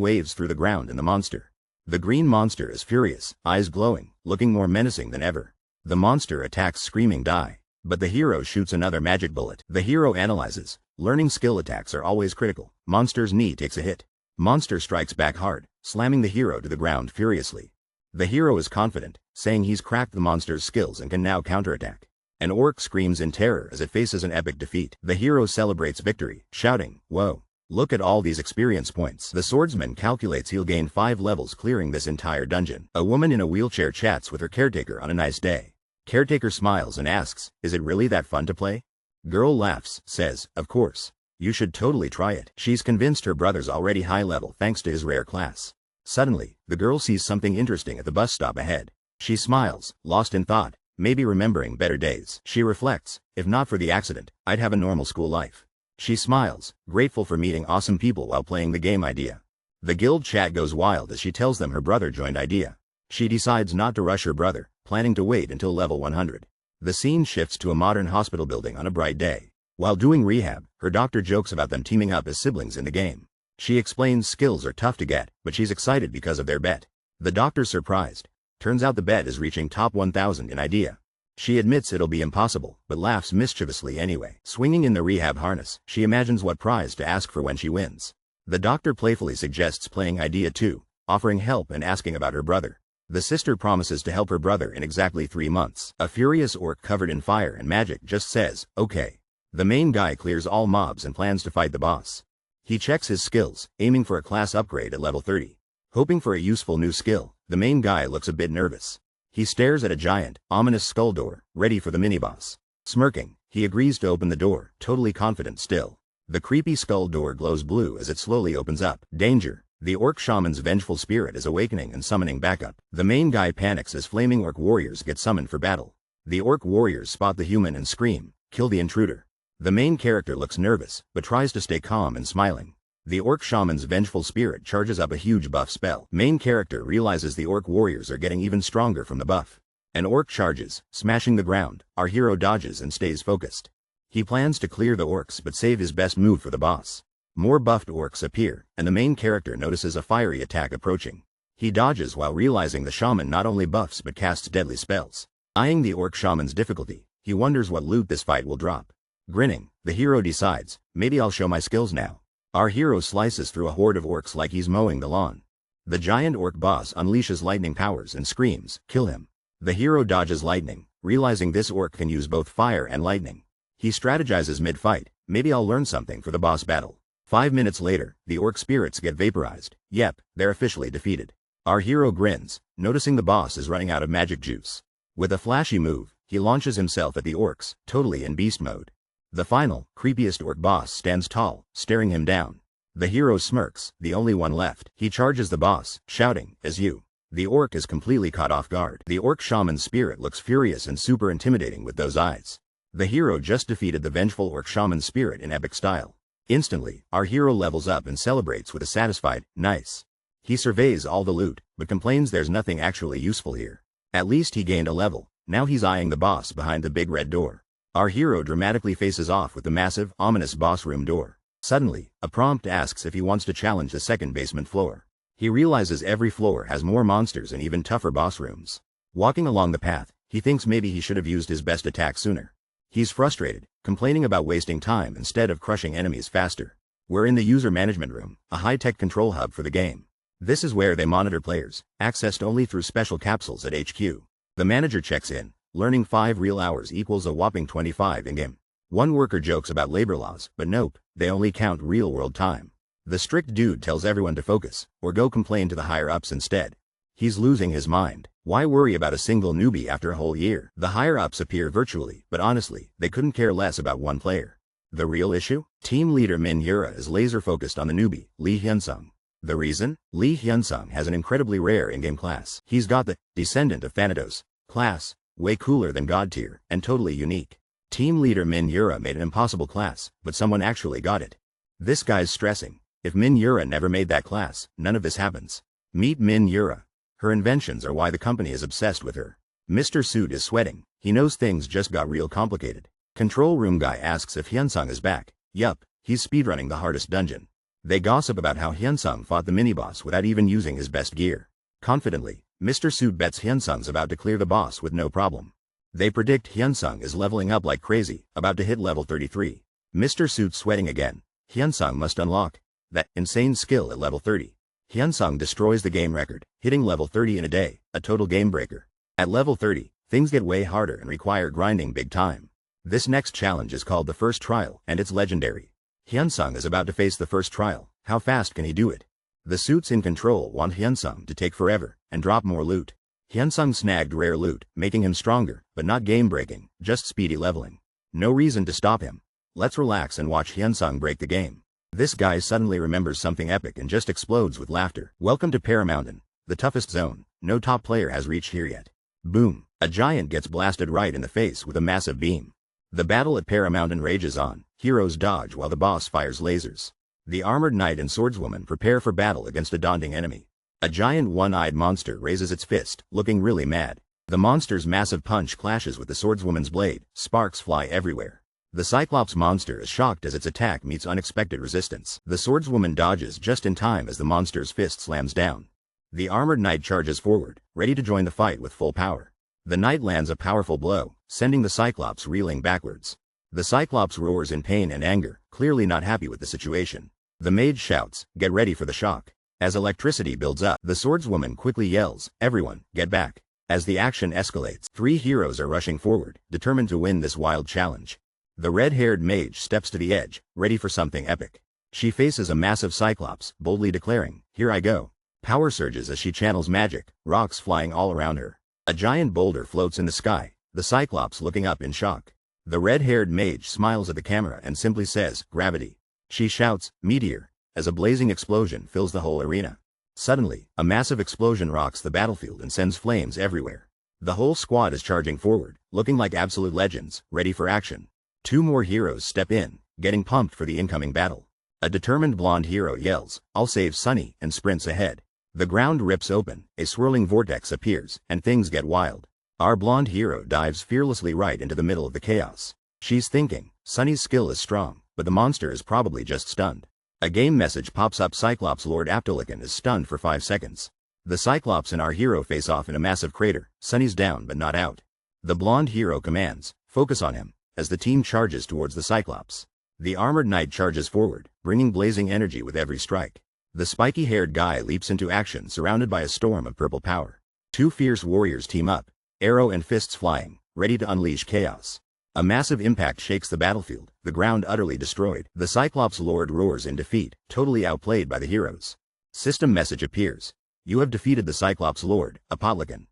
waves through the ground and the monster. The green monster is furious, eyes glowing, looking more menacing than ever. The monster attacks screaming die, but the hero shoots another magic bullet. The hero analyzes, learning skill attacks are always critical. Monster's knee takes a hit. Monster strikes back hard, slamming the hero to the ground furiously. The hero is confident, saying he's cracked the monster's skills and can now counterattack. An orc screams in terror as it faces an epic defeat. The hero celebrates victory, shouting, "Whoa. Look at all these experience points." The swordsman calculates he'll gain 5 levels clearing this entire dungeon. A woman in a wheelchair chats with her caretaker on a nice day. Caretaker smiles and asks, "Is it really that fun to play?" Girl laughs, says, "Of course. You should totally try it." She's convinced her brother's already high level thanks to his rare class. Suddenly, the girl sees something interesting at the bus stop ahead. She smiles, lost in thought, maybe remembering better days. She reflects, if not for the accident, I'd have a normal school life. She smiles, grateful for meeting awesome people while playing the game Idea. The guild chat goes wild as she tells them her brother joined Idea. She decides not to rush her brother, planning to wait until level 100. The scene shifts to a modern hospital building on a bright day. While doing rehab, her doctor jokes about them teaming up as siblings in the game. She explains skills are tough to get, but she's excited because of their bet. The doctor's surprised. Turns out the bet is reaching top 1000 in Idea. She admits it'll be impossible, but laughs mischievously anyway. Swinging in the rehab harness, she imagines what prize to ask for when she wins. The doctor playfully suggests playing Idea too, offering help and asking about her brother. The sister promises to help her brother in exactly 3 months. A furious orc covered in fire and magic just says, "Okay." The main guy clears all mobs and plans to fight the boss. He checks his skills, aiming for a class upgrade at level 30. Hoping for a useful new skill, the main guy looks a bit nervous. He stares at a giant, ominous skull door, ready for the mini-boss. Smirking, he agrees to open the door, totally confident still. The creepy skull door glows blue as it slowly opens up. Danger! The orc shaman's vengeful spirit is awakening and summoning backup. The main guy panics as flaming orc warriors get summoned for battle. The orc warriors spot the human and scream, "Kill the intruder." The main character looks nervous, but tries to stay calm and smiling. The orc shaman's vengeful spirit charges up a huge buff spell. Main character realizes the orc warriors are getting even stronger from the buff. An orc charges, smashing the ground. Our hero dodges and stays focused. He plans to clear the orcs but save his best move for the boss. More buffed orcs appear, and the main character notices a fiery attack approaching. He dodges while realizing the shaman not only buffs but casts deadly spells. Eyeing the orc shaman's difficulty, he wonders what loot this fight will drop. Grinning, the hero decides, maybe I'll show my skills now. Our hero slices through a horde of orcs like he's mowing the lawn. The giant orc boss unleashes lightning powers and screams, "Kill him." The hero dodges lightning, realizing this orc can use both fire and lightning. He strategizes mid-fight, maybe I'll learn something for the boss battle. 5 minutes later, the orc spirits get vaporized. Yep, they're officially defeated. Our hero grins, noticing the boss is running out of magic juice. With a flashy move, he launches himself at the orcs, totally in beast mode. The final, creepiest orc boss stands tall, staring him down. The hero smirks, the only one left. He charges the boss, shouting, "As you." The orc is completely caught off guard. The orc shaman's spirit looks furious and super intimidating with those eyes. The hero just defeated the vengeful orc shaman's spirit in epic style. Instantly, our hero levels up and celebrates with a satisfied, "Nice." He surveys all the loot, but complains there's nothing actually useful here. At least he gained a level. Now he's eyeing the boss behind the big red door. Our hero dramatically faces off with the massive, ominous boss room door. Suddenly, a prompt asks if he wants to challenge the second basement floor. He realizes every floor has more monsters and even tougher boss rooms. Walking along the path, he thinks maybe he should have used his best attack sooner. He's frustrated, complaining about wasting time instead of crushing enemies faster. We're in the user management room, a high-tech control hub for the game. This is where they monitor players, accessed only through special capsules at HQ. The manager checks in, learning 5 real hours equals a whopping 25 in-game. One worker jokes about labor laws, but nope, they only count real-world time. The strict dude tells everyone to focus, or go complain to the higher-ups instead. He's losing his mind. Why worry about a single newbie after a whole year? The higher-ups appear virtually, but honestly, they couldn't care less about one player. The real issue? Team leader Min Yura is laser-focused on the newbie, Lee Hyunsung. The reason? Lee Hyunsung has an incredibly rare in-game class. He's got the Descendant of Thanatos class, way cooler than God tier, and totally unique. Team leader Min Yura made an impossible class, but someone actually got it. This guy's stressing. If Min Yura never made that class, none of this happens. Meet Min Yura. Her inventions are why the company is obsessed with her. Mr. Suit is sweating. He knows things just got real complicated. Control room guy asks if Hyunsung is back. Yup, he's speedrunning the hardest dungeon. They gossip about how Hyunsung fought the mini-boss without even using his best gear. Confidently, Mr. Suit bets Hyunsung's about to clear the boss with no problem. They predict Hyunsung is leveling up like crazy, about to hit level 33. Mr. Suit sweating again. Hyunsung must unlock that insane skill at level 30. Hyunsung destroys the game record, hitting level 30 in a day, a total game breaker. At level 30, things get way harder and require grinding big time. This next challenge is called the First Trial, and it's legendary. Hyunsung is about to face the first trial. How fast can he do it? The suits in control want Hyunsung to take forever and drop more loot. Hyunsung snagged rare loot, making him stronger, but not game-breaking, just speedy leveling. No reason to stop him. Let's relax and watch Hyunsung break the game. This guy suddenly remembers something epic and just explodes with laughter. Welcome to Paramountain, the toughest zone. No top player has reached here yet. Boom. A giant gets blasted right in the face with a massive beam. The battle at Paramountain rages on. Heroes dodge while the boss fires lasers. The armored knight and swordswoman prepare for battle against a daunting enemy. A giant one-eyed monster raises its fist, looking really mad. The monster's massive punch clashes with the swordswoman's blade. Sparks fly everywhere. The Cyclops monster is shocked as its attack meets unexpected resistance. The swordswoman dodges just in time as the monster's fist slams down. The armored knight charges forward, ready to join the fight with full power. The knight lands a powerful blow, sending the Cyclops reeling backwards. The Cyclops roars in pain and anger, clearly not happy with the situation. The mage shouts, "Get ready for the shock." As electricity builds up, the swordswoman quickly yells, "Everyone, get back." As the action escalates, 3 heroes are rushing forward, determined to win this wild challenge. The red-haired mage steps to the edge, ready for something epic. She faces a massive Cyclops, boldly declaring, "Here I go." Power surges as she channels magic, rocks flying all around her. A giant boulder floats in the sky, the Cyclops looking up in shock. The red-haired mage smiles at the camera and simply says, "Gravity." She shouts, "Meteor," as a blazing explosion fills the whole arena. Suddenly, a massive explosion rocks the battlefield and sends flames everywhere. The whole squad is charging forward, looking like absolute legends, ready for action. 2 more heroes step in, getting pumped for the incoming battle. A determined blonde hero yells, "I'll save Sunny," and sprints ahead. The ground rips open, a swirling vortex appears, and things get wild. Our blonde hero dives fearlessly right into the middle of the chaos. She's thinking, Sunny's skill is strong, but the monster is probably just stunned. A game message pops up. Cyclops Lord Aptolican is stunned for 5 seconds. The Cyclops and our hero face off in a massive crater. Sunny's down but not out. The blonde hero commands, "Focus on him," as the team charges towards the Cyclops. The armored knight charges forward, bringing blazing energy with every strike. The spiky-haired guy leaps into action surrounded by a storm of purple power. 2 fierce warriors team up, arrow and fists flying, ready to unleash chaos. A massive impact shakes the battlefield, the ground utterly destroyed. The Cyclops Lord roars in defeat, totally outplayed by the heroes. System message appears. You have defeated the Cyclops Lord, Apotlican.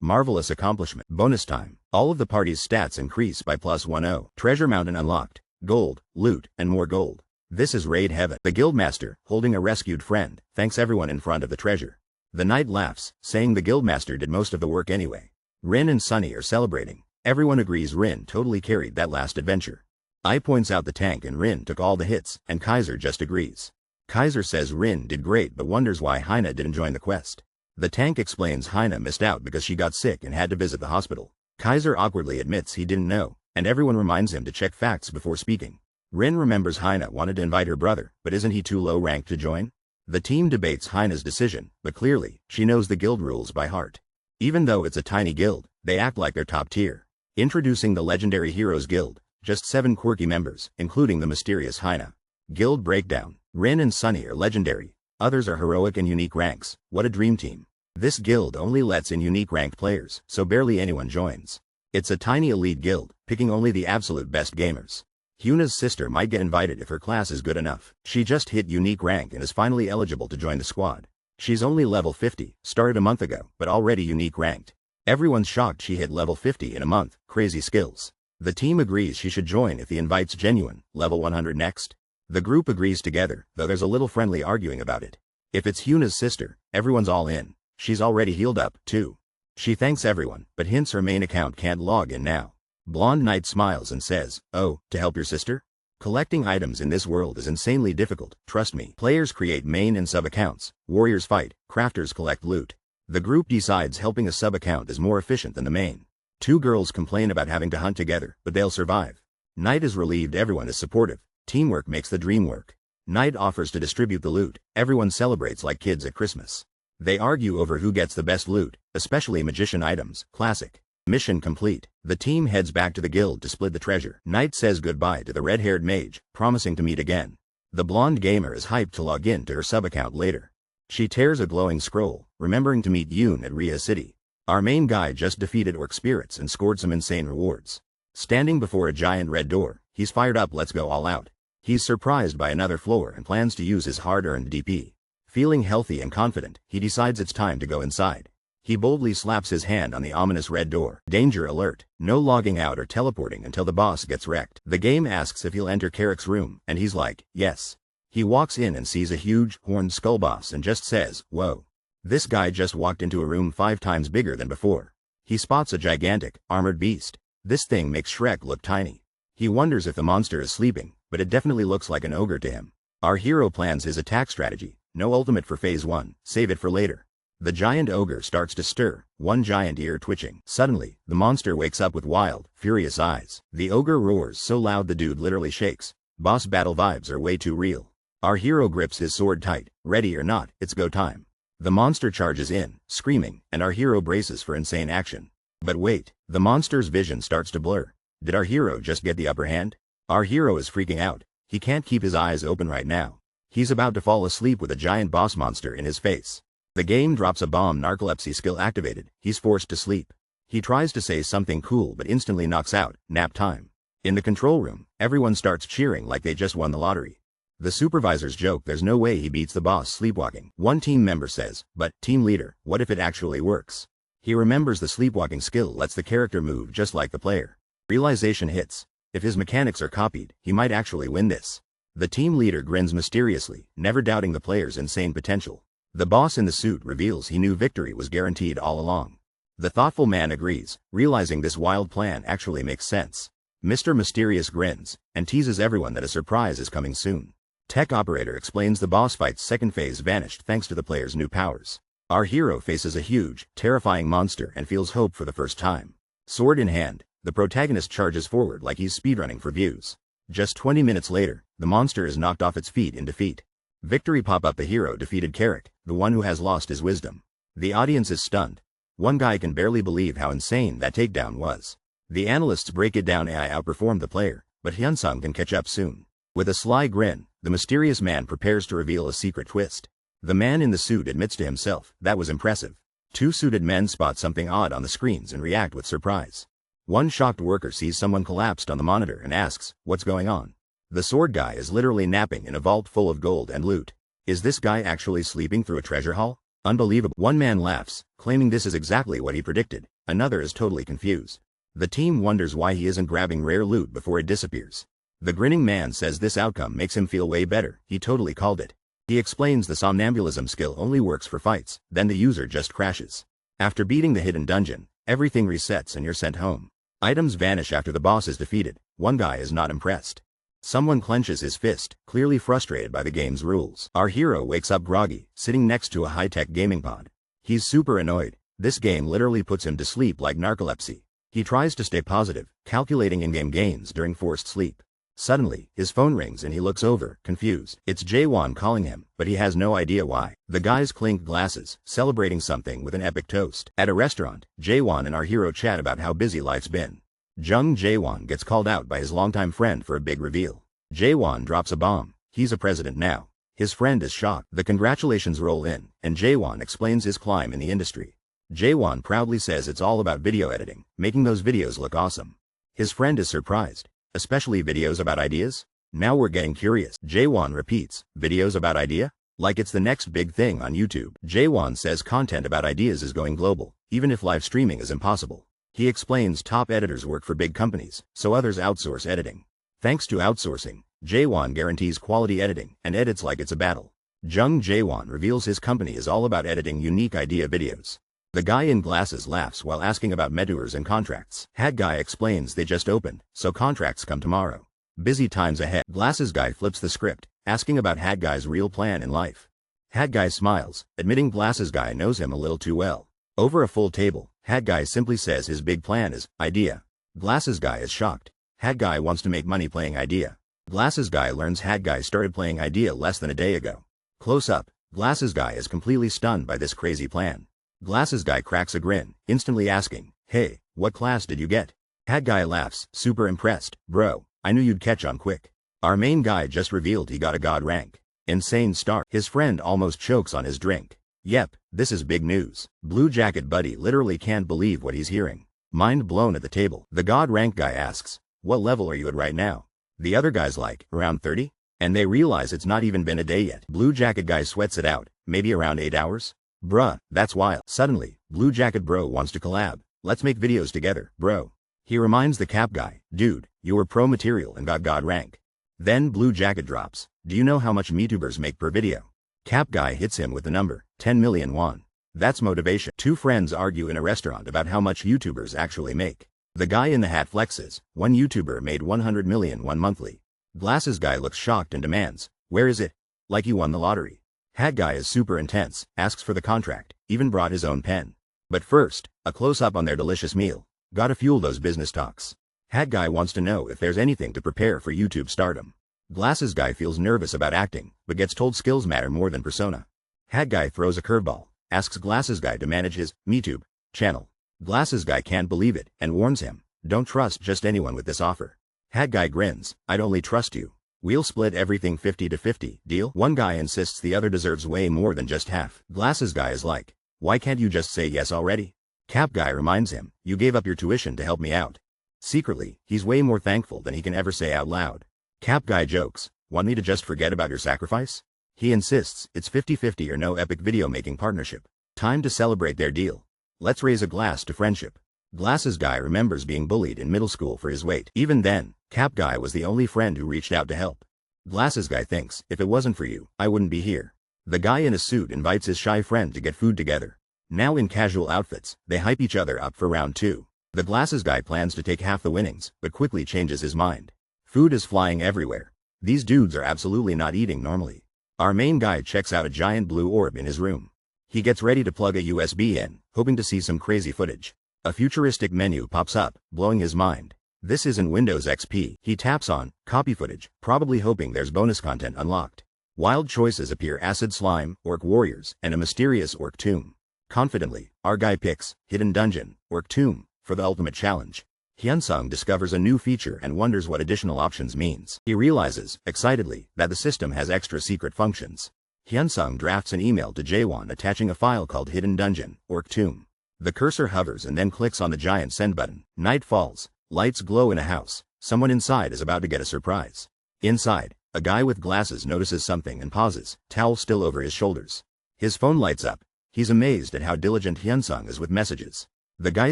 Marvelous accomplishment. Bonus time. All of the party's stats increase by +10. Treasure mountain unlocked. Gold, loot, and more gold. This is raid heaven. The guildmaster, holding a rescued friend, thanks everyone in front of the treasure. The knight laughs, saying the guildmaster did most of the work anyway. Rin and Sunny are celebrating. Everyone agrees Rin totally carried that last adventure. I points out the tank and Rin took all the hits, and Kaiser just agrees. Kaiser says Rin did great but wonders why Hyuna didn't join the quest. The tank explains Hyuna missed out because she got sick and had to visit the hospital. Kaiser awkwardly admits he didn't know, and everyone reminds him to check facts before speaking. Rin remembers Hyuna wanted to invite her brother, but isn't he too low ranked to join? The team debates Hyuna's decision, but clearly, she knows the guild rules by heart. Even though it's a tiny guild, they act like they're top tier. Introducing the Legendary Heroes Guild, just 7 quirky members, including the mysterious Hyuna. Guild breakdown. Rin and Sunny are legendary, others are heroic and unique ranks. What a dream team. This guild only lets in unique ranked players, so barely anyone joins. It's a tiny elite guild, picking only the absolute best gamers. Hyuna's sister might get invited if her class is good enough. She just hit unique rank and is finally eligible to join the squad. She's only level 50, started a month ago, but already unique ranked. Everyone's shocked she hit level 50 in a month. Crazy skills. The team agrees she should join if the invite's genuine. Level 100 next. The group agrees together, though there's a little friendly arguing about it. If it's Hyuna's sister, everyone's all in. She's already healed up, too. She thanks everyone, but hints her main account can't log in now. Blonde Knight smiles and says, "Oh, to help your sister?" Collecting items in this world is insanely difficult, trust me. Players create main and sub accounts, warriors fight, crafters collect loot. The group decides helping a sub account is more efficient than the main. 2 girls complain about having to hunt together, but they'll survive. Knight is relieved everyone is supportive. Teamwork makes the dream work. Knight offers to distribute the loot. Everyone celebrates like kids at Christmas. They argue over who gets the best loot, especially magician items. Classic. Mission complete. The team heads back to the guild to split the treasure. Knight says goodbye to the red-haired mage, promising to meet again. The blonde gamer is hyped to log in to her sub-account later. She tears a glowing scroll, remembering to meet Yoon at Rhea City. Our main guy just defeated orc spirits and scored some insane rewards. Standing before a giant red door, he's fired up. Let's go all out. He's surprised by another floor and plans to use his hard-earned DP. Feeling healthy and confident, he decides it's time to go inside. He boldly slaps his hand on the ominous red door. Danger alert. No logging out or teleporting until the boss gets wrecked. The game asks if he'll enter Carrick's room, and he's like, yes. He walks in and sees a huge, horned skull boss and just says, whoa. This guy just walked into a room 5 times bigger than before. He spots a gigantic, armored beast. This thing makes Shrek look tiny. He wonders if the monster is sleeping, but it definitely looks like an ogre to him. Our hero plans his attack strategy. No ultimate for phase 1, save it for later. The giant ogre starts to stir, one giant ear twitching. Suddenly, the monster wakes up with wild, furious eyes. The ogre roars so loud the dude literally shakes. Boss battle vibes are way too real. Our hero grips his sword tight. Ready or not, it's go time. The monster charges in, screaming, and our hero braces for insane action. But wait, the monster's vision starts to blur. Did our hero just get the upper hand? Our hero is freaking out. He can't keep his eyes open right now. He's about to fall asleep with a giant boss monster in his face. The game drops a bomb. Narcolepsy skill activated. He's forced to sleep. He tries to say something cool but instantly knocks out. Nap time. In the control room, everyone starts cheering like they just won the lottery. The supervisors joke there's no way he beats the boss sleepwalking. One team member says, but, team leader, what if it actually works? He remembers the sleepwalking skill lets the character move just like the player. Realization hits. If his mechanics are copied, he might actually win this. The team leader grins mysteriously, never doubting the player's insane potential. The boss in the suit reveals he knew victory was guaranteed all along. The thoughtful man agrees, realizing this wild plan actually makes sense. Mr. Mysterious grins, and teases everyone that a surprise is coming soon. Tech operator explains the boss fight's second phase vanished thanks to the player's new powers. Our hero faces a huge, terrifying monster and feels hope for the first time. Sword in hand, the protagonist charges forward like he's speedrunning for views. Just 20 minutes later, the monster is knocked off its feet in defeat. Victory pop up: the hero defeated Carrick, the one who has lost his wisdom. The audience is stunned. One guy can barely believe how insane that takedown was. The analysts break it down: AI outperformed the player, but Hyunsung can catch up soon. With a sly grin, the mysterious man prepares to reveal a secret twist. The man in the suit admits to himself, that was impressive. Two suited men spot something odd on the screens and react with surprise. One shocked worker sees someone collapsed on the monitor and asks, "What's going on?" The sword guy is literally napping in a vault full of gold and loot. Is this guy actually sleeping through a treasure haul? Unbelievable. One man laughs, claiming this is exactly what he predicted. Another is totally confused. The team wonders why he isn't grabbing rare loot before it disappears. The grinning man says this outcome makes him feel way better. He totally called it. He explains the somnambulism skill only works for fights, then the user just crashes. After beating the hidden dungeon, everything resets and you're sent home. Items vanish after the boss is defeated. One guy is not impressed. Someone clenches his fist, clearly frustrated by the game's rules. Our hero wakes up groggy, sitting next to a high-tech gaming pod. He's super annoyed. This game literally puts him to sleep like narcolepsy. He tries to stay positive, calculating in-game gains during forced sleep. Suddenly, his phone rings and he looks over, confused. It's Jaewon calling him, but he has no idea why. The guys clink glasses, celebrating something with an epic toast. At a restaurant, Jaewon and our hero chat about how busy life's been. Jung Jaewon gets called out by his longtime friend for a big reveal. Jaewon drops a bomb. He's a president now. His friend is shocked. The congratulations roll in, and Jaewon explains his climb in the industry. Jaewon proudly says it's all about video editing, making those videos look awesome. His friend is surprised. Especially videos about ideas? Now we're getting curious. Jaewon repeats, videos about idea? Like it's the next big thing on YouTube. Jaewon says content about ideas is going global, even if live streaming is impossible. He explains top editors work for big companies, so others outsource editing. Thanks to outsourcing, Jaewon guarantees quality editing and edits like it's a battle. Jung Jaewon reveals his company is all about editing unique idea videos. The guy in glasses laughs while asking about mentors and contracts. Hat guy explains they just opened, so contracts come tomorrow. Busy times ahead. Glasses guy flips the script, asking about Hat guy's real plan in life. Hat guy smiles, admitting glasses guy knows him a little too well. Over a full table, Hat guy simply says his big plan is idea. Glasses guy is shocked. Hat guy wants to make money playing idea. Glasses guy learns Hat guy started playing idea less than a day ago. Close up, glasses guy is completely stunned by this crazy plan. Glasses guy cracks a grin, instantly asking, "Hey, what class did you get?" Hat guy laughs, super impressed. "Bro, I knew you'd catch on quick. Our main guy just revealed he got a god rank. Insane start." His friend almost chokes on his drink. Yep, this is big news. Blue Jacket buddy literally can't believe what he's hearing. Mind blown at the table. The god rank guy asks, "What level are you at right now?" The other guy's like, "Around 30? And they realize it's not even been a day yet. Blue Jacket guy sweats it out, maybe around 8 hours? Bruh, that's wild. Suddenly, Blue Jacket bro wants to collab. "Let's make videos together, bro." He reminds the cap guy, "Dude, you were pro material and got god rank." Then Blue Jacket drops, "Do you know how much MeTubers make per video?" Cap guy hits him with the number, 10 million won. That's motivation. Two friends argue in a restaurant about how much YouTubers actually make. The guy in the hat flexes, one YouTuber made 100 million won monthly. Glasses guy looks shocked and demands, "Where is it?" Like he won the lottery. Hat guy is super intense, asks for the contract, even brought his own pen. But first, a close-up on their delicious meal. Gotta fuel those business talks. Hat guy wants to know if there's anything to prepare for YouTube stardom. Glasses guy feels nervous about acting, but gets told skills matter more than persona. Hat guy throws a curveball, asks Glasses guy to manage his MeTube channel. Glasses guy can't believe it, and warns him, "Don't trust just anyone with this offer." Hat guy grins, "I'd only trust you. We'll split everything 50-50, deal?" One guy insists the other deserves way more than just half. Glasses guy is like, "Why can't you just say yes already?" Cap guy reminds him, "You gave up your tuition to help me out." Secretly, he's way more thankful than he can ever say out loud. Cap guy jokes, "Want me to just forget about your sacrifice?" He insists, it's 50-50 or no epic video making partnership. Time to celebrate their deal. Let's raise a glass to friendship. Glasses guy remembers being bullied in middle school for his weight. Even then, Cap guy was the only friend who reached out to help. Glasses guy thinks, "If it wasn't for you, I wouldn't be here." The guy in a suit invites his shy friend to get food together. Now in casual outfits, they hype each other up for round 2. The glasses guy plans to take half the winnings, but quickly changes his mind. Food is flying everywhere. These dudes are absolutely not eating normally. Our main guy checks out a giant blue orb in his room. He gets ready to plug a USB in, hoping to see some crazy footage. A futuristic menu pops up, blowing his mind. This isn't Windows XP. He taps on copy footage, probably hoping there's bonus content unlocked. Wild choices appear: acid slime, orc warriors, and a mysterious orc tomb. Confidently, our guy picks hidden dungeon, orc tomb, for the ultimate challenge. Hyunsung discovers a new feature and wonders what additional options means. He realizes, excitedly, that the system has extra secret functions. Hyunsung drafts an email to Jaewon attaching a file called Hidden Dungeon, Orc Tomb. The cursor hovers and then clicks on the giant send button. Night falls. Lights glow in a house. Someone inside is about to get a surprise. Inside, a guy with glasses notices something and pauses, towel still over his shoulders. His phone lights up. He's amazed at how diligent Hyunsung is with messages. The guy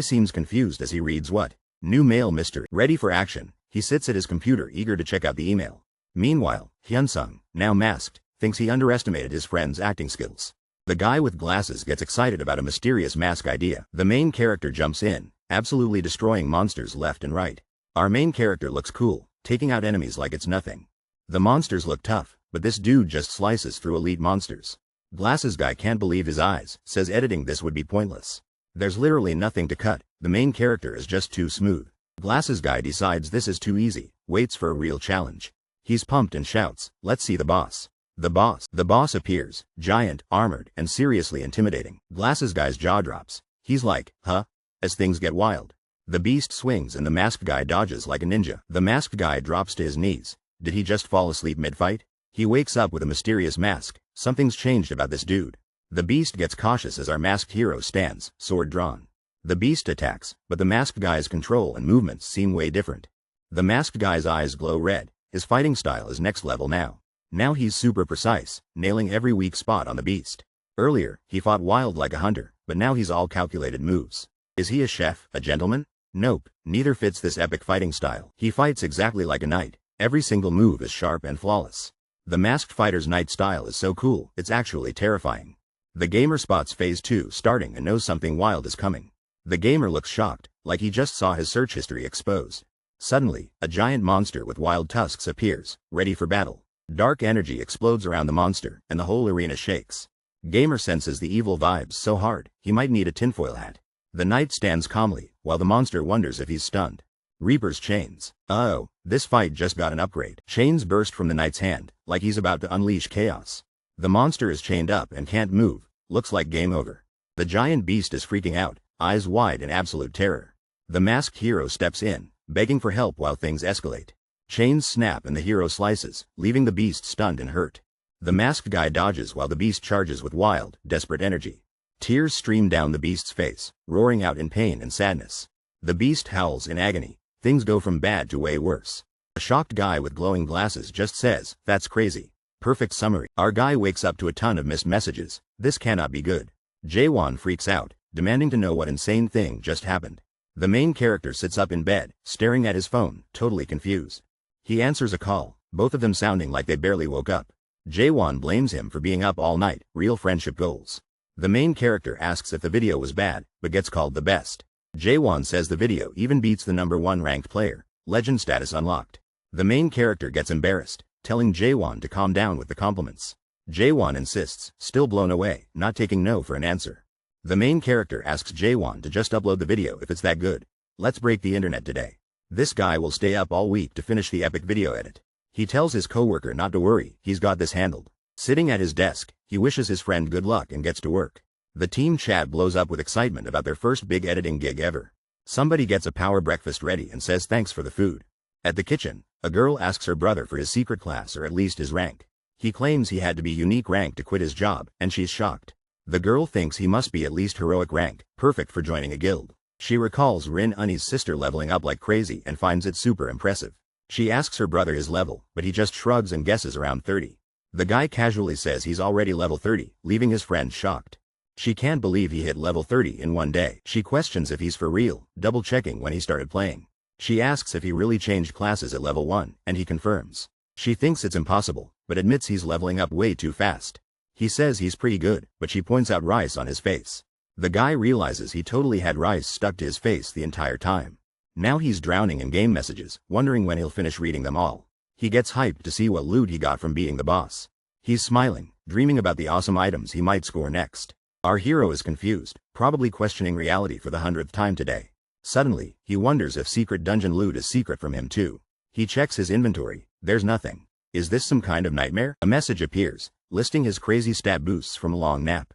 seems confused as he reads what? New mail mystery. Ready for action, he sits at his computer eager to check out the email. Meanwhile, Hyunsung, now masked, thinks he underestimated his friend's acting skills. The guy with glasses gets excited about a mysterious mask idea. The main character jumps in, absolutely destroying monsters left and right. Our main character looks cool, taking out enemies like it's nothing. The monsters look tough, but this dude just slices through elite monsters. Glasses guy can't believe his eyes, says editing this would be pointless. There's literally nothing to cut, the main character is just too smooth. Glasses guy decides this is too easy, waits for a real challenge. He's pumped and shouts, let's see the boss. The boss appears, giant, armored, and seriously intimidating. Glasses guy's jaw drops. He's like, huh? As things get wild. The beast swings and the masked guy dodges like a ninja. The masked guy drops to his knees. Did he just fall asleep mid-fight? He wakes up with a mysterious mask. Something's changed about this dude. The beast gets cautious as our masked hero stands, sword drawn. The beast attacks, but the masked guy's control and movements seem way different. The masked guy's eyes glow red. His fighting style is next level now. Now he's super precise, nailing every weak spot on the beast. Earlier, he fought wild like a hunter, but now he's all calculated moves. Is he a chef, a gentleman? Nope, neither fits this epic fighting style. He fights exactly like a knight. Every single move is sharp and flawless. The masked fighter's knight style is so cool, it's actually terrifying. The gamer spots phase 2 starting and knows something wild is coming. The gamer looks shocked, like he just saw his search history exposed. Suddenly, a giant monster with wild tusks appears, ready for battle. Dark energy explodes around the monster, and the whole arena shakes. Gamer senses the evil vibes so hard, he might need a tinfoil hat. The knight stands calmly, while the monster wonders if he's stunned. Reaper's chains. Oh, this fight just got an upgrade. Chains burst from the knight's hand, like he's about to unleash chaos. The monster is chained up and can't move. Looks like game over. The giant beast is freaking out, eyes wide in absolute terror. The masked hero steps in, begging for help while things escalate. Chains snap and the hero slices, leaving the beast stunned and hurt. The masked guy dodges while the beast charges with wild, desperate energy. Tears stream down the beast's face, roaring out in pain and sadness. The beast howls in agony. Things go from bad to way worse. A shocked guy with glowing glasses just says, "That's crazy." Perfect summary. Our guy wakes up to a ton of missed messages. This cannot be good. Jaewon freaks out, demanding to know what insane thing just happened. The main character sits up in bed, staring at his phone, totally confused. He answers a call, both of them sounding like they barely woke up. Jaewon blames him for being up all night, real friendship goals. The main character asks if the video was bad, but gets called the best. Jaewon says the video even beats the #1 ranked player, legend status unlocked. The main character gets embarrassed, telling Jaewon to calm down with the compliments. Jaewon insists, still blown away, not taking no for an answer. The main character asks Jaewon to just upload the video if it's that good. Let's break the internet today. This guy will stay up all week to finish the epic video edit. He tells his coworker not to worry, he's got this handled. Sitting at his desk, he wishes his friend good luck and gets to work. The team chat blows up with excitement about their first big editing gig ever. Somebody gets a power breakfast ready and says thanks for the food. At the kitchen, a girl asks her brother for his secret class or at least his rank. He claims he had to be unique rank to quit his job, and she's shocked. The girl thinks he must be at least heroic rank, perfect for joining a guild. She recalls Rin Uni's sister leveling up like crazy and finds it super impressive. She asks her brother his level, but he just shrugs and guesses around 30. The guy casually says he's already level 30, leaving his friend shocked. She can't believe he hit level 30 in one day. She questions if he's for real, double-checking when he started playing. She asks if he really changed classes at level 1, and he confirms. She thinks it's impossible, but admits he's leveling up way too fast. He says he's pretty good, but she points out rice on his face. The guy realizes he totally had rice stuck to his face the entire time. Now he's drowning in game messages, wondering when he'll finish reading them all. He gets hyped to see what loot he got from being the boss. He's smiling, dreaming about the awesome items he might score next. Our hero is confused, probably questioning reality for the 100th time today. Suddenly, he wonders if secret dungeon loot is secret from him too. He checks his inventory, there's nothing. Is this some kind of nightmare? A message appears, listing his crazy stat boosts from a long nap.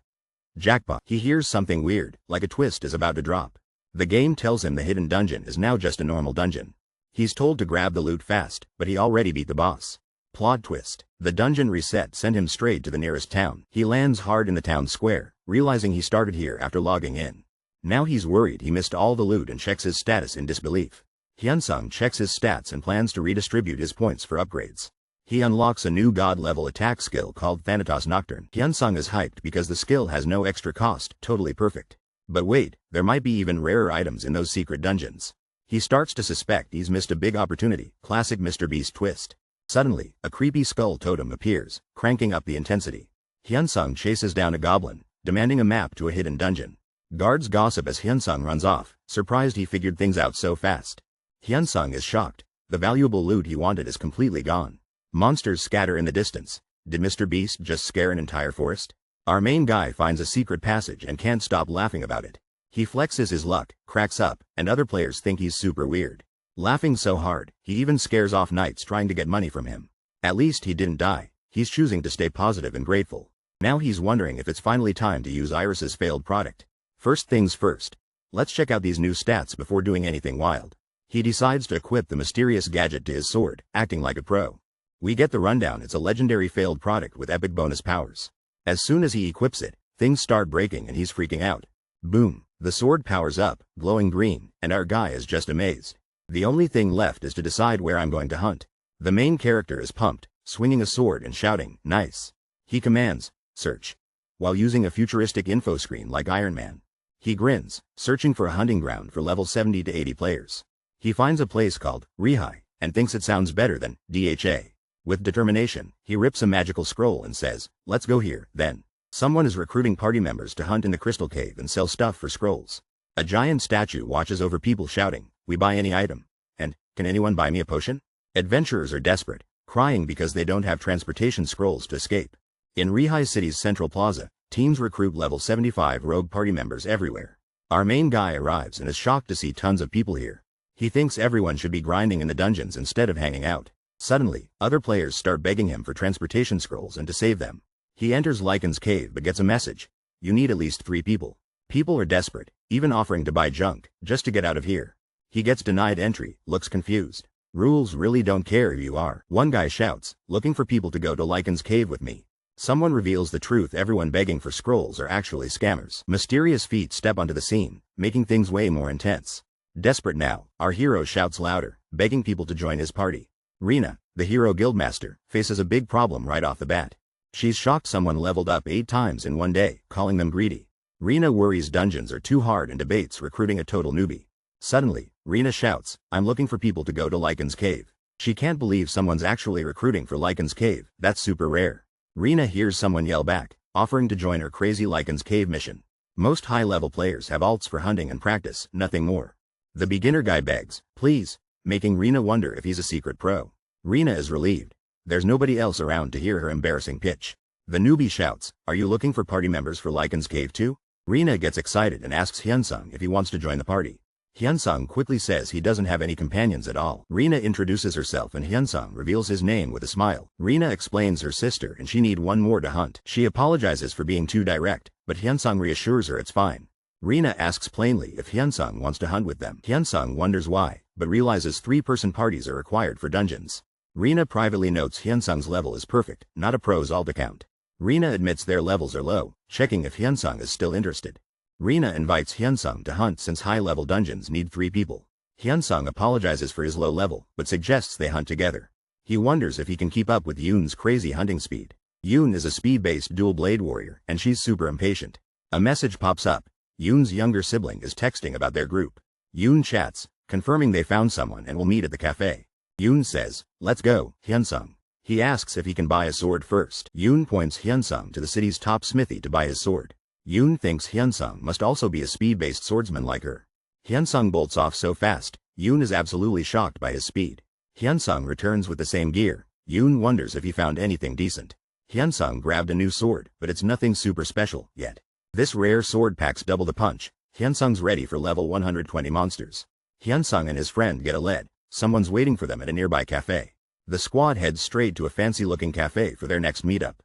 Jackpot. He hears something weird, like a twist is about to drop. The game tells him the hidden dungeon is now just a normal dungeon. He's told to grab the loot fast, but he already beat the boss. Plot twist. The dungeon reset sent him straight to the nearest town. He lands hard in the town square, realizing he started here after logging in. Now he's worried he missed all the loot and checks his status in disbelief. Hyunsung checks his stats and plans to redistribute his points for upgrades. He unlocks a new god-level attack skill called Thanatos Nocturne. Hyunsung is hyped because the skill has no extra cost, totally perfect. But wait, there might be even rarer items in those secret dungeons. He starts to suspect he's missed a big opportunity, classic Mr. Beast twist. Suddenly, a creepy skull totem appears, cranking up the intensity. Hyunsung chases down a goblin, demanding a map to a hidden dungeon. Guards gossip as Hyunsung runs off, surprised he figured things out so fast. Hyunsung is shocked. The valuable loot he wanted is completely gone. Monsters scatter in the distance. Did Mr. Beast just scare an entire forest? Our main guy finds a secret passage and can't stop laughing about it. He flexes his luck, cracks up, and other players think he's super weird. Laughing so hard, he even scares off knights trying to get money from him. At least he didn't die. He's choosing to stay positive and grateful. Now he's wondering if it's finally time to use Iris's failed product. First things first. Let's check out these new stats before doing anything wild. He decides to equip the mysterious gadget to his sword, acting like a pro. We get the rundown. It's a legendary failed product with epic bonus powers. As soon as he equips it, things start breaking and he's freaking out. Boom. The sword powers up, glowing green, and our guy is just amazed. The only thing left is to decide where I'm going to hunt. The main character is pumped, swinging a sword and shouting, "Nice." He commands, "Search," while using a futuristic info screen like Iron Man. He grins, searching for a hunting ground for level 70 to 80 players. He finds a place called Rihai, and thinks it sounds better than DHA. With determination, he rips a magical scroll and says, "Let's go here." Then, someone is recruiting party members to hunt in the crystal cave and sell stuff for scrolls. A giant statue watches over people shouting, "We buy any item," and, "Can anyone buy me a potion?" Adventurers are desperate, crying because they don't have transportation scrolls to escape. In Rihai City's central plaza, teams recruit level 75 rogue party members everywhere. Our main guy arrives and is shocked to see tons of people here. He thinks everyone should be grinding in the dungeons instead of hanging out. Suddenly, other players start begging him for transportation scrolls and to save them. He enters Lycan's cave but gets a message. You need at least 3 people. People are desperate, even offering to buy junk, just to get out of here. He gets denied entry, looks confused. Rules really don't care who you are. One guy shouts, looking for people to go to Lycan's cave with me. Someone reveals the truth. Everyone begging for scrolls are actually scammers. Mysterious feet step onto the scene, making things way more intense. Desperate now, our hero shouts louder, begging people to join his party. Rina, the hero guildmaster, faces a big problem right off the bat. She's shocked someone leveled up 8 times in one day, calling them greedy. Rina worries dungeons are too hard and debates recruiting a total newbie. Suddenly, Rina shouts, "I'm looking for people to go to Lycan's cave." She can't believe someone's actually recruiting for Lycan's cave. That's super rare. Rina hears someone yell back, offering to join her crazy Lycan's cave mission. Most high-level players have alts for hunting and practice, nothing more. The beginner guy begs, "Please," making Rina wonder if he's a secret pro. Rina is relieved. There's nobody else around to hear her embarrassing pitch. The newbie shouts, "Are you looking for party members for Lycan's cave too?" Rina gets excited and asks Hyunsung if he wants to join the party. Hyunsung quickly says he doesn't have any companions at all. Rina introduces herself and Hyunsung reveals his name with a smile. Rina explains her sister and she need one more to hunt. She apologizes for being too direct, but Hyunsung reassures her it's fine. Rina asks plainly if Hyunsung wants to hunt with them. Hyunsung wonders why, but realizes 3-person parties are required for dungeons. Rina privately notes Hyunsung's level is perfect, not a pro's alt account. Rina admits their levels are low, checking if Hyunsung is still interested. Rina invites Hyunsung to hunt since high-level dungeons need 3 people. Hyunsung apologizes for his low level, but suggests they hunt together. He wonders if he can keep up with Yoon's crazy hunting speed. Yoon is a speed-based dual-blade warrior, and she's super impatient. A message pops up. Yoon's younger sibling is texting about their group. Yoon chats, confirming they found someone and will meet at the cafe. Yoon says, "Let's go, Hyunsung." He asks if he can buy a sword first. Yoon points Hyunsung to the city's top smithy to buy his sword. Yoon thinks Hyunsung must also be a speed-based swordsman like her. Hyunsung bolts off so fast, Yoon is absolutely shocked by his speed. Hyunsung returns with the same gear. Yoon wonders if he found anything decent. Hyunsung grabbed a new sword, but it's nothing super special yet. This rare sword packs double the punch. Hyunsung's ready for level 120 monsters. Hyunsung and his friend get a lead. Someone's waiting for them at a nearby cafe. The squad heads straight to a fancy-looking cafe for their next meetup.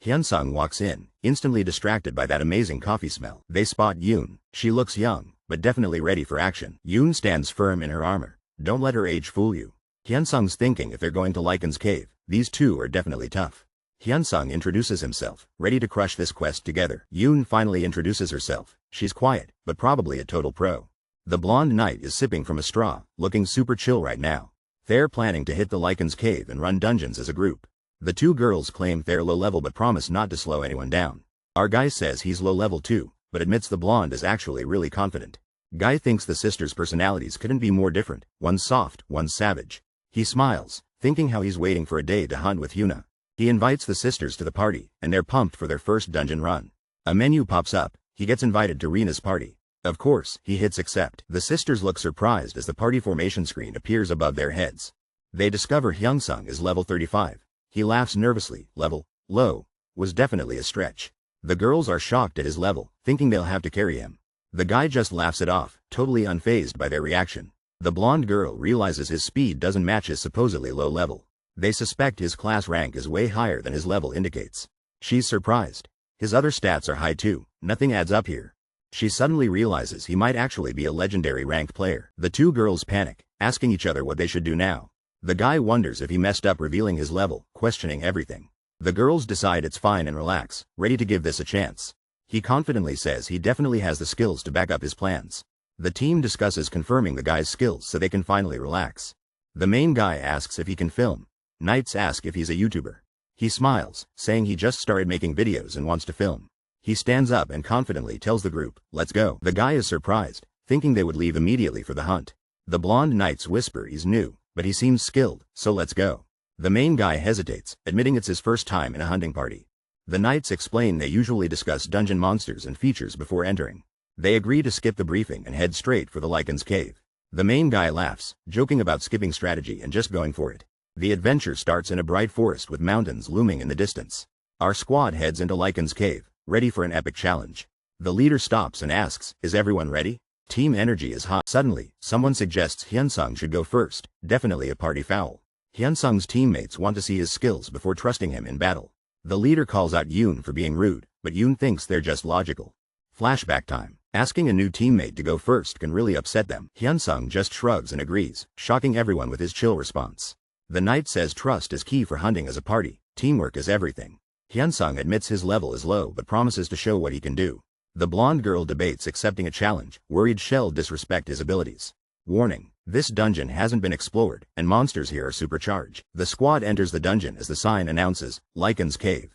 Hyunsung walks in, instantly distracted by that amazing coffee smell. They spot Yoon. She looks young, but definitely ready for action. Yoon stands firm in her armor. Don't let her age fool you. Hyunsung's thinking if they're going to Lycan's cave, these two are definitely tough. Hyunsung introduces himself, ready to crush this quest together. Yoon finally introduces herself. She's quiet, but probably a total pro. The blonde knight is sipping from a straw, looking super chill right now. They're planning to hit the Lycan's cave and run dungeons as a group. The two girls claim they're low level but promise not to slow anyone down. Our guy says he's low level too, but admits the blonde is actually really confident. Guy thinks the sisters' personalities couldn't be more different, one's soft, one's savage. He smiles, thinking how he's waiting for a day to hunt with Hyuna. He invites the sisters to the party, and they're pumped for their first dungeon run. A menu pops up. He gets invited to Rena's party. Of course, he hits accept. The sisters look surprised as the party formation screen appears above their heads. They discover Hyunsung is level 35. He laughs nervously. Level, low, was definitely a stretch. The girls are shocked at his level, thinking they'll have to carry him. The guy just laughs it off, totally unfazed by their reaction. The blonde girl realizes his speed doesn't match his supposedly low level. They suspect his class rank is way higher than his level indicates. She's surprised. His other stats are high too. Nothing adds up here. She suddenly realizes he might actually be a legendary ranked player. The two girls panic, asking each other what they should do now. The guy wonders if he messed up revealing his level, questioning everything. The girls decide it's fine and relax, ready to give this a chance. He confidently says he definitely has the skills to back up his plans. The team discusses confirming the guy's skills so they can finally relax. The main guy asks if he can film. Knights ask if he's a YouTuber. He smiles, saying he just started making videos and wants to film. He stands up and confidently tells the group, "Let's go." The guy is surprised, thinking they would leave immediately for the hunt. The blonde knights whisper he's new, but he seems skilled, so let's go. The main guy hesitates, admitting it's his first time in a hunting party. The knights explain they usually discuss dungeon monsters and features before entering. They agree to skip the briefing and head straight for the Lycan's cave. The main guy laughs, joking about skipping strategy and just going for it. The adventure starts in a bright forest with mountains looming in the distance. Our squad heads into Lycan's cave, ready for an epic challenge. The leader stops and asks, "Is everyone ready?" Team energy is high. Suddenly, someone suggests Hyunsung should go first, definitely a party foul. Hyunsung's teammates want to see his skills before trusting him in battle. The leader calls out Yoon for being rude, but Yoon thinks they're just logical. Flashback time. Asking a new teammate to go first can really upset them. Hyunsung just shrugs and agrees, shocking everyone with his chill response. The knight says trust is key for hunting as a party, teamwork is everything. Hyunsung admits his level is low but promises to show what he can do. The blonde girl debates accepting a challenge, worried she'll disrespect his abilities. Warning: this dungeon hasn't been explored, and monsters here are supercharged. The squad enters the dungeon as the sign announces, Lycan's cave.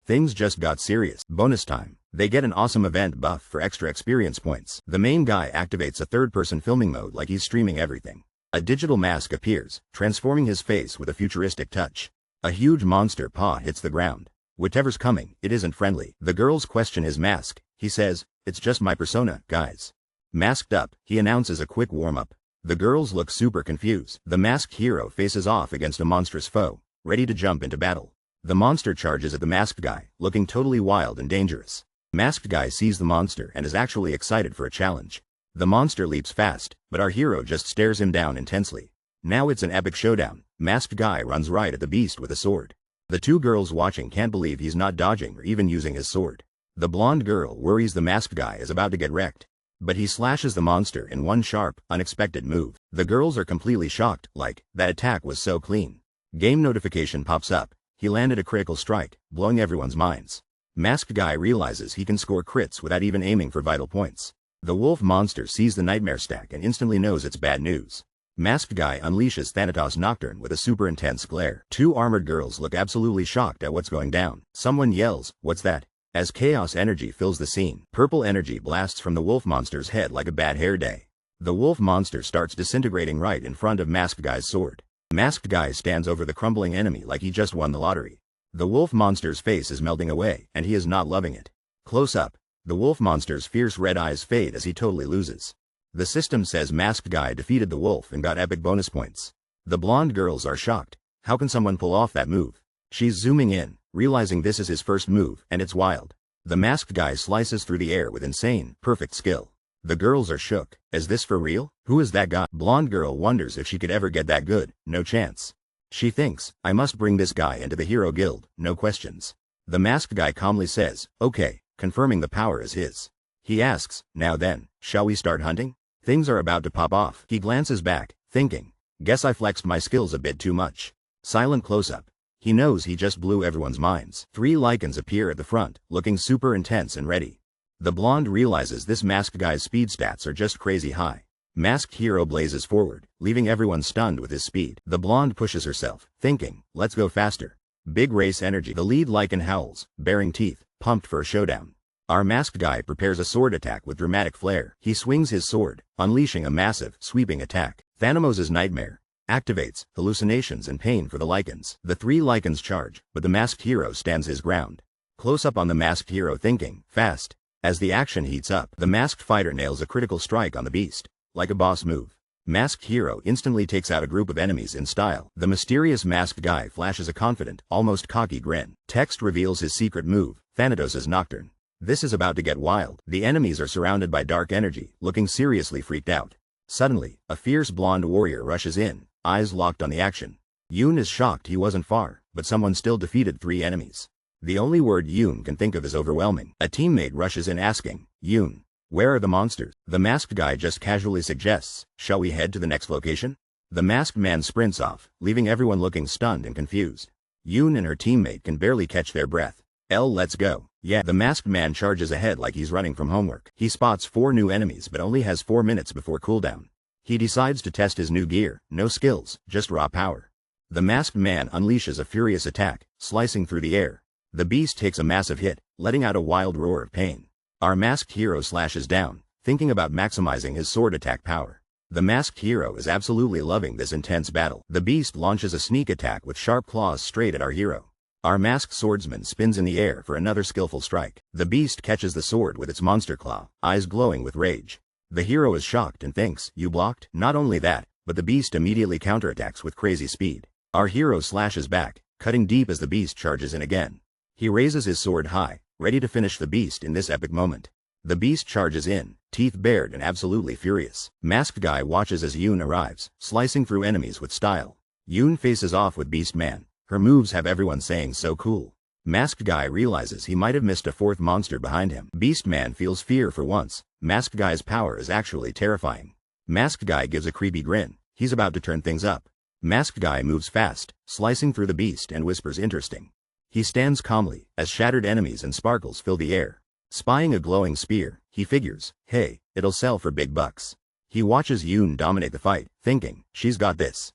Things just got serious. Bonus time. They get an awesome event buff for extra experience points. The main guy activates a third-person filming mode like he's streaming everything. A digital mask appears, transforming his face with a futuristic touch. A huge monster paw hits the ground. Whatever's coming, it isn't friendly. The girls question his mask. He says, "It's just my persona, guys." Masked up, he announces a quick warm-up. The girls look super confused. The masked hero faces off against a monstrous foe, ready to jump into battle. The monster charges at the masked guy, looking totally wild and dangerous. Masked guy sees the monster and is actually excited for a challenge. The monster leaps fast, but our hero just stares him down intensely. Now it's an epic showdown. Masked guy runs right at the beast with a sword. The two girls watching can't believe he's not dodging or even using his sword. The blonde girl worries the masked guy is about to get wrecked, but he slashes the monster in one sharp, unexpected move. The girls are completely shocked, like, that attack was so clean. Game notification pops up. He landed a critical strike, blowing everyone's minds. Masked guy realizes he can score crits without even aiming for vital points. The wolf monster sees the nightmare stack and instantly knows it's bad news. Masked guy unleashes Thanatos Nocturne with a super intense glare. Two armored girls look absolutely shocked at what's going down. Someone yells, "What's that?" As chaos energy fills the scene, purple energy blasts from the wolf monster's head like a bad hair day. The wolf monster starts disintegrating right in front of Masked guy's sword. Masked guy stands over the crumbling enemy like he just won the lottery. The wolf monster's face is melting away, and he is not loving it. Close up, the wolf monster's fierce red eyes fade as he totally loses. The system says Masked guy defeated the wolf and got epic bonus points. The blonde girls are shocked. How can someone pull off that move? She's zooming in, realizing this is his first move, and it's wild. The masked guy slices through the air with insane, perfect skill. The girls are shook. Is this for real? Who is that guy? Blonde girl wonders if she could ever get that good. No chance. She thinks, I must bring this guy into the hero guild, no questions. The masked guy calmly says, okay, confirming the power is his. He asks, now then, shall we start hunting? Things are about to pop off. He glances back, thinking, guess I flexed my skills a bit too much. Silent close-up. He knows he just blew everyone's minds. 3 Lycans appear at the front, looking super intense and ready. The blonde realizes this masked guy's speed stats are just crazy high. Masked hero blazes forward, leaving everyone stunned with his speed. The blonde pushes herself, thinking, let's go faster. Big race energy. The lead Lycan howls, baring teeth, pumped for a showdown. Our masked guy prepares a sword attack with dramatic flair. He swings his sword, unleashing a massive, sweeping attack. Thanomos' nightmare activates, hallucinations and pain for the Lycans. The 3 Lycans charge, but the masked hero stands his ground. Close up on the masked hero thinking, fast. As the action heats up, the masked fighter nails a critical strike on the beast. Like a boss move. Masked hero instantly takes out a group of enemies in style. The mysterious masked guy flashes a confident, almost cocky grin. Text reveals his secret move, Thanatos' Nocturne. This is about to get wild. The enemies are surrounded by dark energy, looking seriously freaked out. Suddenly, a fierce blonde warrior rushes in, eyes locked on the action. Yoon is shocked he wasn't far, but someone still defeated 3 enemies. The only word Yoon can think of is overwhelming. A teammate rushes in asking, Yoon, where are the monsters? The masked guy just casually suggests, shall we head to the next location? The masked man sprints off, leaving everyone looking stunned and confused. Yoon and her teammate can barely catch their breath. Let's go. Yeah. The masked man charges ahead like he's running from homework. He spots 4 new enemies but only has 4 minutes before cooldown. He decides to test his new gear, no skills, just raw power. The masked man unleashes a furious attack, slicing through the air. The beast takes a massive hit, letting out a wild roar of pain. Our masked hero slashes down, thinking about maximizing his sword attack power. The masked hero is absolutely loving this intense battle. The beast launches a sneak attack with sharp claws straight at our hero. Our masked swordsman spins in the air for another skillful strike. The beast catches the sword with its monster claw, eyes glowing with rage. The hero is shocked and thinks, you blocked? Not only that, but the beast immediately counterattacks with crazy speed. Our hero slashes back, cutting deep as the beast charges in again. He raises his sword high, ready to finish the beast in this epic moment. The beast charges in, teeth bared and absolutely furious. Masked guy watches as Yoon arrives, slicing through enemies with style. Yoon faces off with Beast Man. Her moves have everyone saying so cool. Masked guy realizes he might have missed a 4th monster behind him. Beast Man feels fear for once. Masked guy's power is actually terrifying. Masked guy gives a creepy grin. He's about to turn things up. Masked guy moves fast, slicing through the beast and whispers interesting. He stands calmly, as shattered enemies and sparkles fill the air. Spying a glowing spear, he figures, hey, it'll sell for big bucks. He watches Yoon dominate the fight, thinking, she's got this.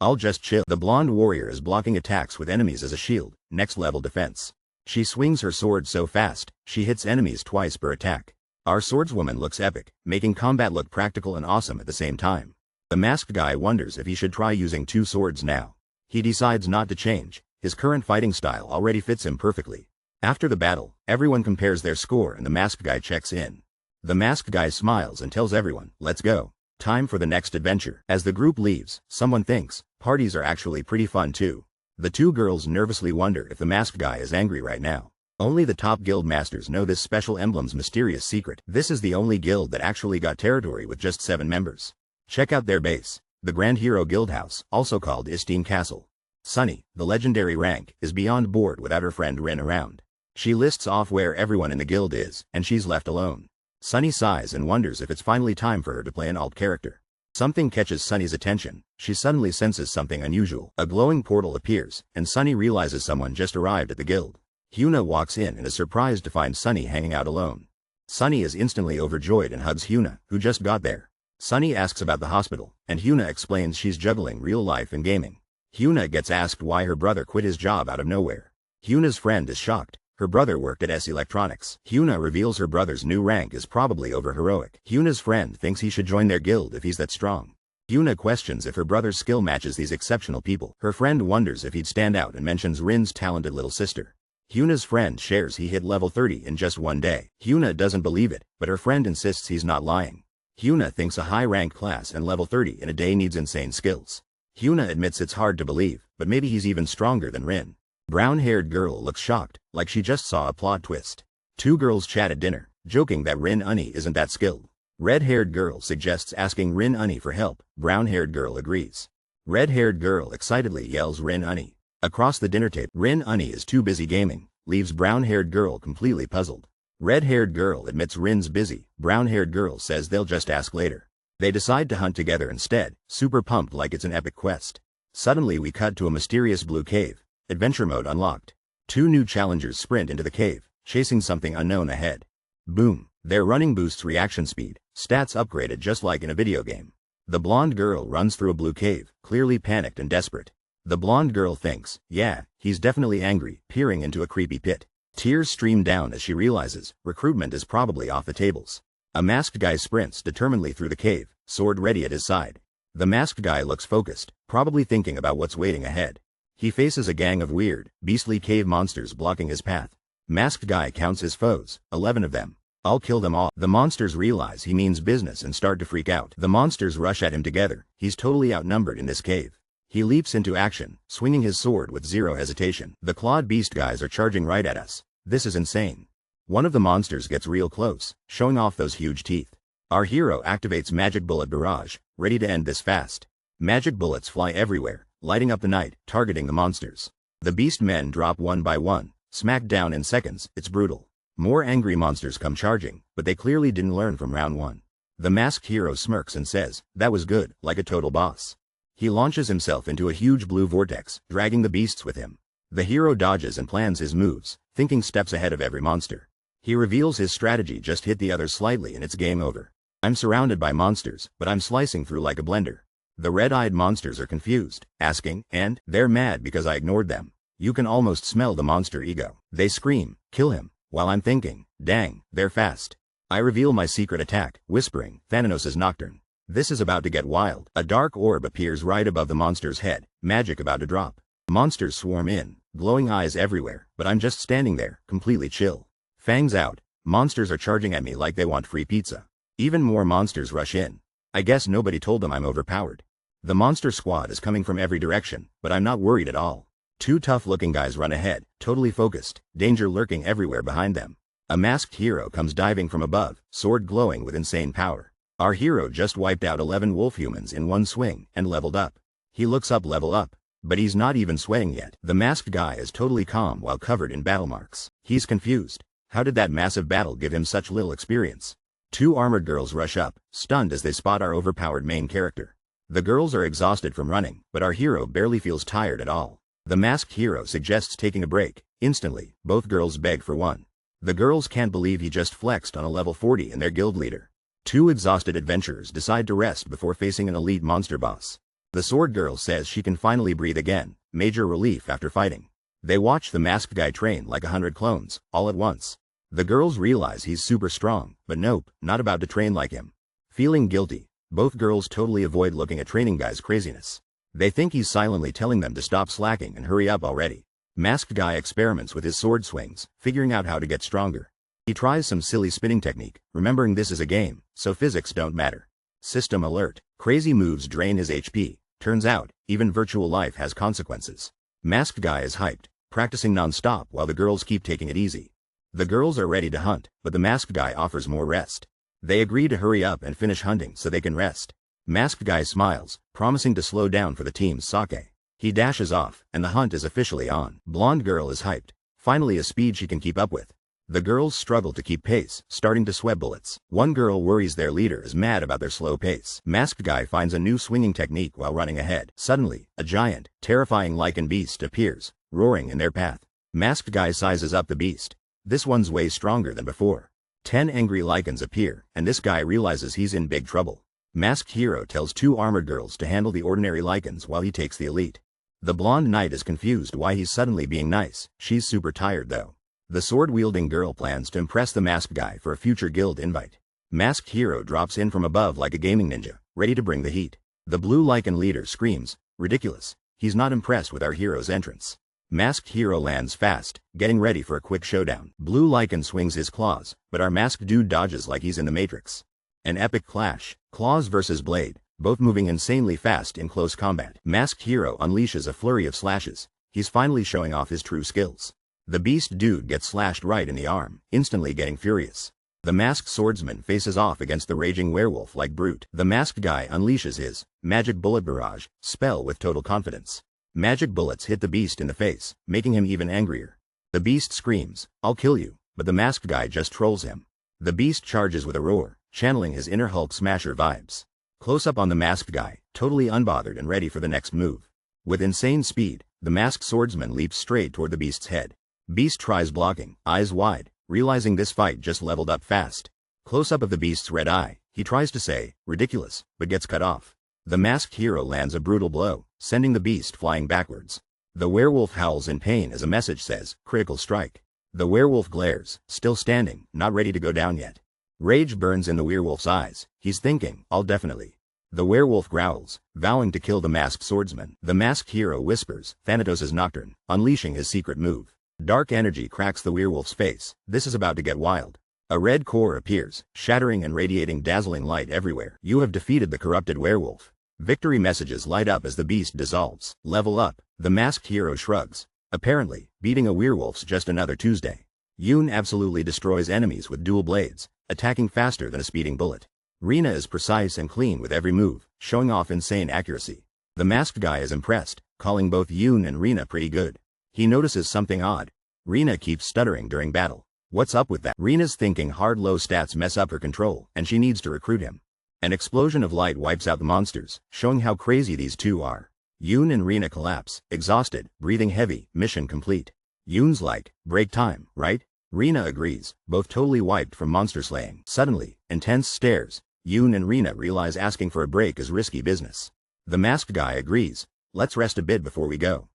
I'll just chill. The blonde warrior is blocking attacks with enemies as a shield, next level defense. She swings her sword so fast, she hits enemies twice per attack. Our swordswoman looks epic, making combat look practical and awesome at the same time. The masked guy wonders if he should try using 2 swords now. He decides not to change. His current fighting style already fits him perfectly. After the battle, everyone compares their score and the masked guy checks in. The masked guy smiles and tells everyone, let's go. Time for the next adventure. As the group leaves, someone thinks, parties are actually pretty fun too. The 2 girls nervously wonder if the masked guy is angry right now. Only the top guild masters know this special emblem's mysterious secret. This is the only guild that actually got territory with just 7 members. Check out their base, the Grand Hero Guild House, also called Istine Castle. Sunny, the legendary rank, is beyond bored without her friend Rin around. She lists off where everyone in the guild is, and she's left alone. Sunny sighs and wonders if it's finally time for her to play an alt character. Something catches Sunny's attention. She suddenly senses something unusual. A glowing portal appears, and Sunny realizes someone just arrived at the guild. Hyuna walks in and is surprised to find Sunny hanging out alone. Sunny is instantly overjoyed and hugs Hyuna, who just got there. Sunny asks about the hospital, and Hyuna explains she's juggling real life and gaming. Hyuna gets asked why her brother quit his job out of nowhere. Hyuna's friend is shocked. Her brother worked at S Electronics. Hyuna reveals her brother's new rank is probably over-heroic. Hyuna's friend thinks he should join their guild if he's that strong. Hyuna questions if her brother's skill matches these exceptional people. Her friend wonders if he'd stand out and mentions Rin's talented little sister. Hyuna's friend shares he hit level 30 in just one day. Hyuna doesn't believe it, but her friend insists he's not lying. Hyuna thinks a high-ranked class and level 30 in a day needs insane skills. Hyuna admits it's hard to believe, but maybe he's even stronger than Rin. Brown-haired girl looks shocked, like she just saw a plot twist. Two girls chat at dinner, joking that Rin Unni isn't that skilled. Red-haired girl suggests asking Rin Unni for help. Brown-haired girl agrees. Red-haired girl excitedly yells Rin Unni. Across the dinner table, Rin Unni is too busy gaming, leaves brown-haired girl completely puzzled. Red-haired girl admits Rin's busy. Brown-haired girl says they'll just ask later. They decide to hunt together instead, super pumped like it's an epic quest. Suddenly we cut to a mysterious blue cave. Adventure mode unlocked. Two new challengers sprint into the cave, chasing something unknown ahead. Boom. Their running boosts reaction speed, stats upgraded just like in a video game. The blonde girl runs through a blue cave, clearly panicked and desperate. The blonde girl thinks, yeah, he's definitely angry, peering into a creepy pit. Tears stream down as she realizes recruitment is probably off the tables. A masked guy sprints determinedly through the cave, sword ready at his side. The masked guy looks focused, probably thinking about what's waiting ahead. He faces a gang of weird, beastly cave monsters blocking his path. Masked guy counts his foes, 11 of them. I'll kill them all. The monsters realize he means business and start to freak out. The monsters rush at him together. He's totally outnumbered in this cave. He leaps into action, swinging his sword with zero hesitation. The clawed beast guys are charging right at us. This is insane. One of the monsters gets real close, showing off those huge teeth. Our hero activates magic bullet barrage, ready to end this fast. Magic bullets fly everywhere, lighting up the night, targeting the monsters. The beast men drop one by one, smacked down in seconds. It's brutal. More angry monsters come charging, but they clearly didn't learn from round one. The masked hero smirks and says, that was good, like a total boss. He launches himself into a huge blue vortex, dragging the beasts with him. The hero dodges and plans his moves, thinking steps ahead of every monster. He reveals his strategy: just hit the others slightly and it's game over. I'm surrounded by monsters, but I'm slicing through like a blender. The red-eyed monsters are confused, asking, and they're mad because I ignored them. You can almost smell the monster ego. They scream, kill him, while I'm thinking, dang, they're fast. I reveal my secret attack, whispering, Thanatos' Nocturne. This is about to get wild. A dark orb appears right above the monster's head, magic about to drop. Monsters swarm in, glowing eyes everywhere, but I'm just standing there, completely chill. Fangs out. Monsters are charging at me like they want free pizza. Even more monsters rush in. I guess nobody told them I'm overpowered. The monster squad is coming from every direction, but I'm not worried at all. Two tough-looking guys run ahead, totally focused, danger lurking everywhere behind them. A masked hero comes diving from above, sword glowing with insane power. Our hero just wiped out 11 wolf humans in one swing and leveled up. He looks up, level up, but he's not even sweating yet. The masked guy is totally calm while covered in battle marks. He's confused. How did that massive battle give him such little experience? Two armored girls rush up, stunned as they spot our overpowered main character. The girls are exhausted from running, but our hero barely feels tired at all. The masked hero suggests taking a break. Instantly, both girls beg for one. The girls can't believe he just flexed on a level 40 in their guild leader. Two exhausted adventurers decide to rest before facing an elite monster boss. The sword girl says she can finally breathe again, major relief after fighting. They watch the masked guy train like 100 clones, all at once. The girls realize he's super strong, but nope, not about to train like him. Feeling guilty, both girls totally avoid looking at training guy's craziness. They think he's silently telling them to stop slacking and hurry up already. Masked guy experiments with his sword swings, figuring out how to get stronger. He tries some silly spinning technique, remembering this is a game, so physics don't matter. System alert. Crazy moves drain his HP. Turns out, even virtual life has consequences. Masked guy is hyped, practicing non-stop while the girls keep taking it easy. The girls are ready to hunt, but the masked guy offers more rest. They agree to hurry up and finish hunting so they can rest. Masked guy smiles, promising to slow down for the team's sake. He dashes off, and the hunt is officially on. Blonde girl is hyped. Finally a speed she can keep up with. The girls struggle to keep pace, starting to sweat bullets. One girl worries their leader is mad about their slow pace. Masked guy finds a new swinging technique while running ahead. Suddenly, a giant, terrifying lichen beast appears, roaring in their path. Masked guy sizes up the beast. This one's way stronger than before. 10 angry lichens appear, and this guy realizes he's in big trouble. Masked hero tells two armored girls to handle the ordinary lichens while he takes the elite. The blonde knight is confused why he's suddenly being nice. She's super tired though. The sword-wielding girl plans to impress the masked guy for a future guild invite. Masked hero drops in from above like a gaming ninja, ready to bring the heat. The blue lichen leader screams, ridiculous. He's not impressed with our hero's entrance. Masked hero lands fast, getting ready for a quick showdown. Blue lichen swings his claws, but our masked dude dodges like he's in the Matrix. An epic clash, claws versus blade, both moving insanely fast in close combat. Masked Hero unleashes a flurry of slashes. He's finally showing off his true skills. The beast dude gets slashed right in the arm, instantly getting furious. The masked swordsman faces off against the raging werewolf like brute. The masked guy unleashes his magic bullet barrage spell with total confidence. Magic bullets hit the beast in the face, making him even angrier. The beast screams, "I'll kill you," but the masked guy just trolls him. The beast charges with a roar, channeling his inner Hulk smasher vibes. Close up on the masked guy, totally unbothered and ready for the next move. With insane speed, the masked swordsman leaps straight toward the beast's head. Beast tries blocking, eyes wide, realizing this fight just leveled up fast. Close up of the beast's red eye, he tries to say, "ridiculous," but gets cut off. The masked hero lands a brutal blow, sending the beast flying backwards. The werewolf howls in pain as a message says, "critical strike." The werewolf glares, still standing, not ready to go down yet. Rage burns in the werewolf's eyes. He's thinking, "I'll definitely." The werewolf growls, vowing to kill the masked swordsman. The masked hero whispers, "Thanatos' Nocturne," unleashing his secret move. Dark energy cracks the werewolf's face. This is about to get wild. A red core appears, shattering and radiating dazzling light everywhere. You have defeated the corrupted werewolf. Victory messages light up as the beast dissolves. Level up. The masked hero shrugs. Apparently, beating a werewolf's just another Tuesday. Yoon absolutely destroys enemies with dual blades, attacking faster than a speeding bullet. Rina is precise and clean with every move, showing off insane accuracy. The masked guy is impressed, calling both Yoon and Rina pretty good. He notices something odd. Rina keeps stuttering during battle. What's up with that? Rina's thinking hard low stats mess up her control, and she needs to recruit him. An explosion of light wipes out the monsters, showing how crazy these two are. Yoon and Rina collapse, exhausted, breathing heavy, mission complete. Yoon's like, "Break time, right?" Rina agrees, both totally wiped from monster slaying. Suddenly, intense stares. Yoon and Rina realize asking for a break is risky business. The masked guy agrees, "Let's rest a bit before we go."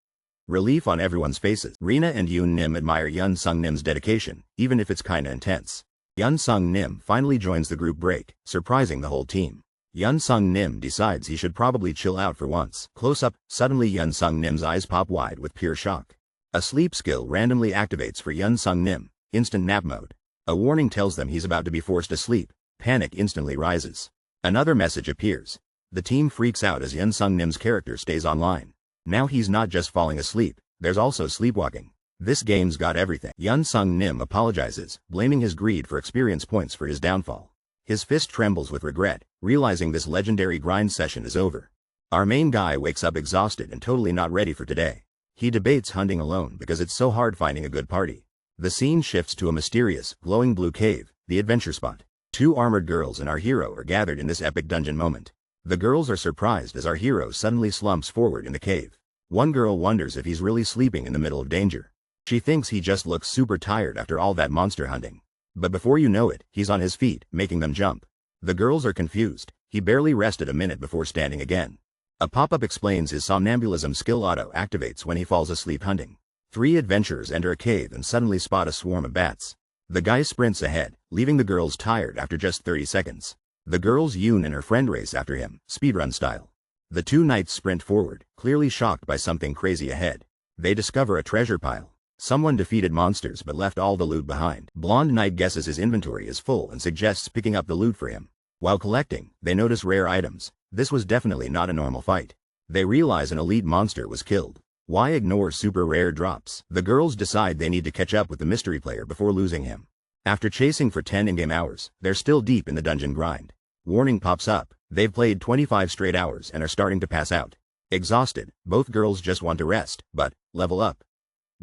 Relief on everyone's faces. Rina and Yoon Nim admire Hyunsung Nim's dedication, even if it's kinda intense. Hyunsung Nim finally joins the group break, surprising the whole team. Hyunsung Nim decides he should probably chill out for once. Close up, suddenly Hyunsung Nim's eyes pop wide with pure shock. A sleep skill randomly activates for Hyunsung Nim, instant nap mode. A warning tells them he's about to be forced to sleep. Panic instantly rises. Another message appears. The team freaks out as Hyunsung Nim's character stays online. Now he's not just falling asleep, there's also sleepwalking. This game's got everything. Hyunsung Nim apologizes, blaming his greed for experience points for his downfall. His fist trembles with regret, realizing this legendary grind session is over. Our main guy wakes up exhausted and totally not ready for today. He debates hunting alone because it's so hard finding a good party. The scene shifts to a mysterious, glowing blue cave, the adventure spot. Two armored girls and our hero are gathered in this epic dungeon moment. The girls are surprised as our hero suddenly slumps forward in the cave. One girl wonders if he's really sleeping in the middle of danger. She thinks he just looks super tired after all that monster hunting. But before you know it, he's on his feet, making them jump. The girls are confused. He barely rested a minute before standing again. A pop-up explains his somnambulism skill auto activates when he falls asleep hunting. Three adventurers enter a cave and suddenly spot a swarm of bats. The guy sprints ahead, leaving the girls tired after just 30 seconds. The girls Yoon and her friend race after him, speedrun style. The two knights sprint forward, clearly shocked by something crazy ahead. They discover a treasure pile. Someone defeated monsters but left all the loot behind. Blonde Knight guesses his inventory is full and suggests picking up the loot for him. While collecting, they notice rare items. This was definitely not a normal fight. They realize an elite monster was killed. Why ignore super rare drops? The girls decide they need to catch up with the mystery player before losing him. After chasing for 10 in-game hours, they're still deep in the dungeon grind. Warning pops up. They've played 25 straight hours and are starting to pass out. Exhausted, both girls just want to rest, but level up.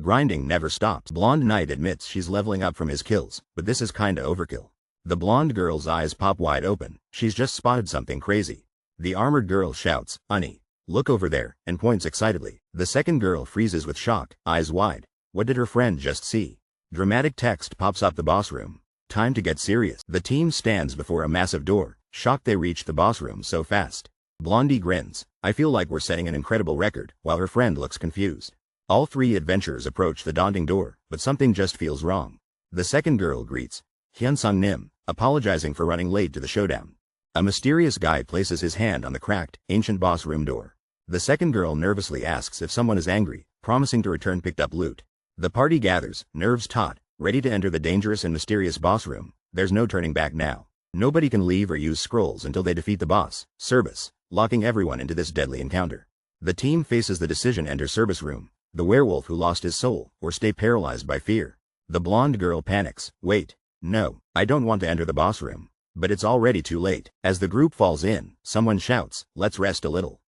Grinding never stops. Blonde Knight admits she's leveling up from his kills, but this is kinda overkill. The blonde girl's eyes pop wide open. She's just spotted something crazy. The armored girl shouts, "Unnie, look over there," and points excitedly. The second girl freezes with shock, eyes wide. What did her friend just see? Dramatic text pops up the boss room. Time to get serious. The team stands before a massive door, shocked they reached the boss room so fast. Blondie grins. I feel like we're setting an incredible record, while her friend looks confused. All three adventurers approach the daunting door, but something just feels wrong. The second girl greets Hyunsung Nim, apologizing for running late to the showdown. A mysterious guy places his hand on the cracked, ancient boss room door. The second girl nervously asks if someone is angry, promising to return picked up loot. The party gathers, nerves taut, ready to enter the dangerous and mysterious boss room. There's no turning back now. Nobody can leave or use scrolls until they defeat the boss, Service, locking everyone into this deadly encounter. The team faces the decision: enter Service room, the werewolf who lost his soul, or stay paralyzed by fear. The blonde girl panics. Wait, no, I don't want to enter the boss room. But it's already too late. As the group falls in, someone shouts, let's rest a little.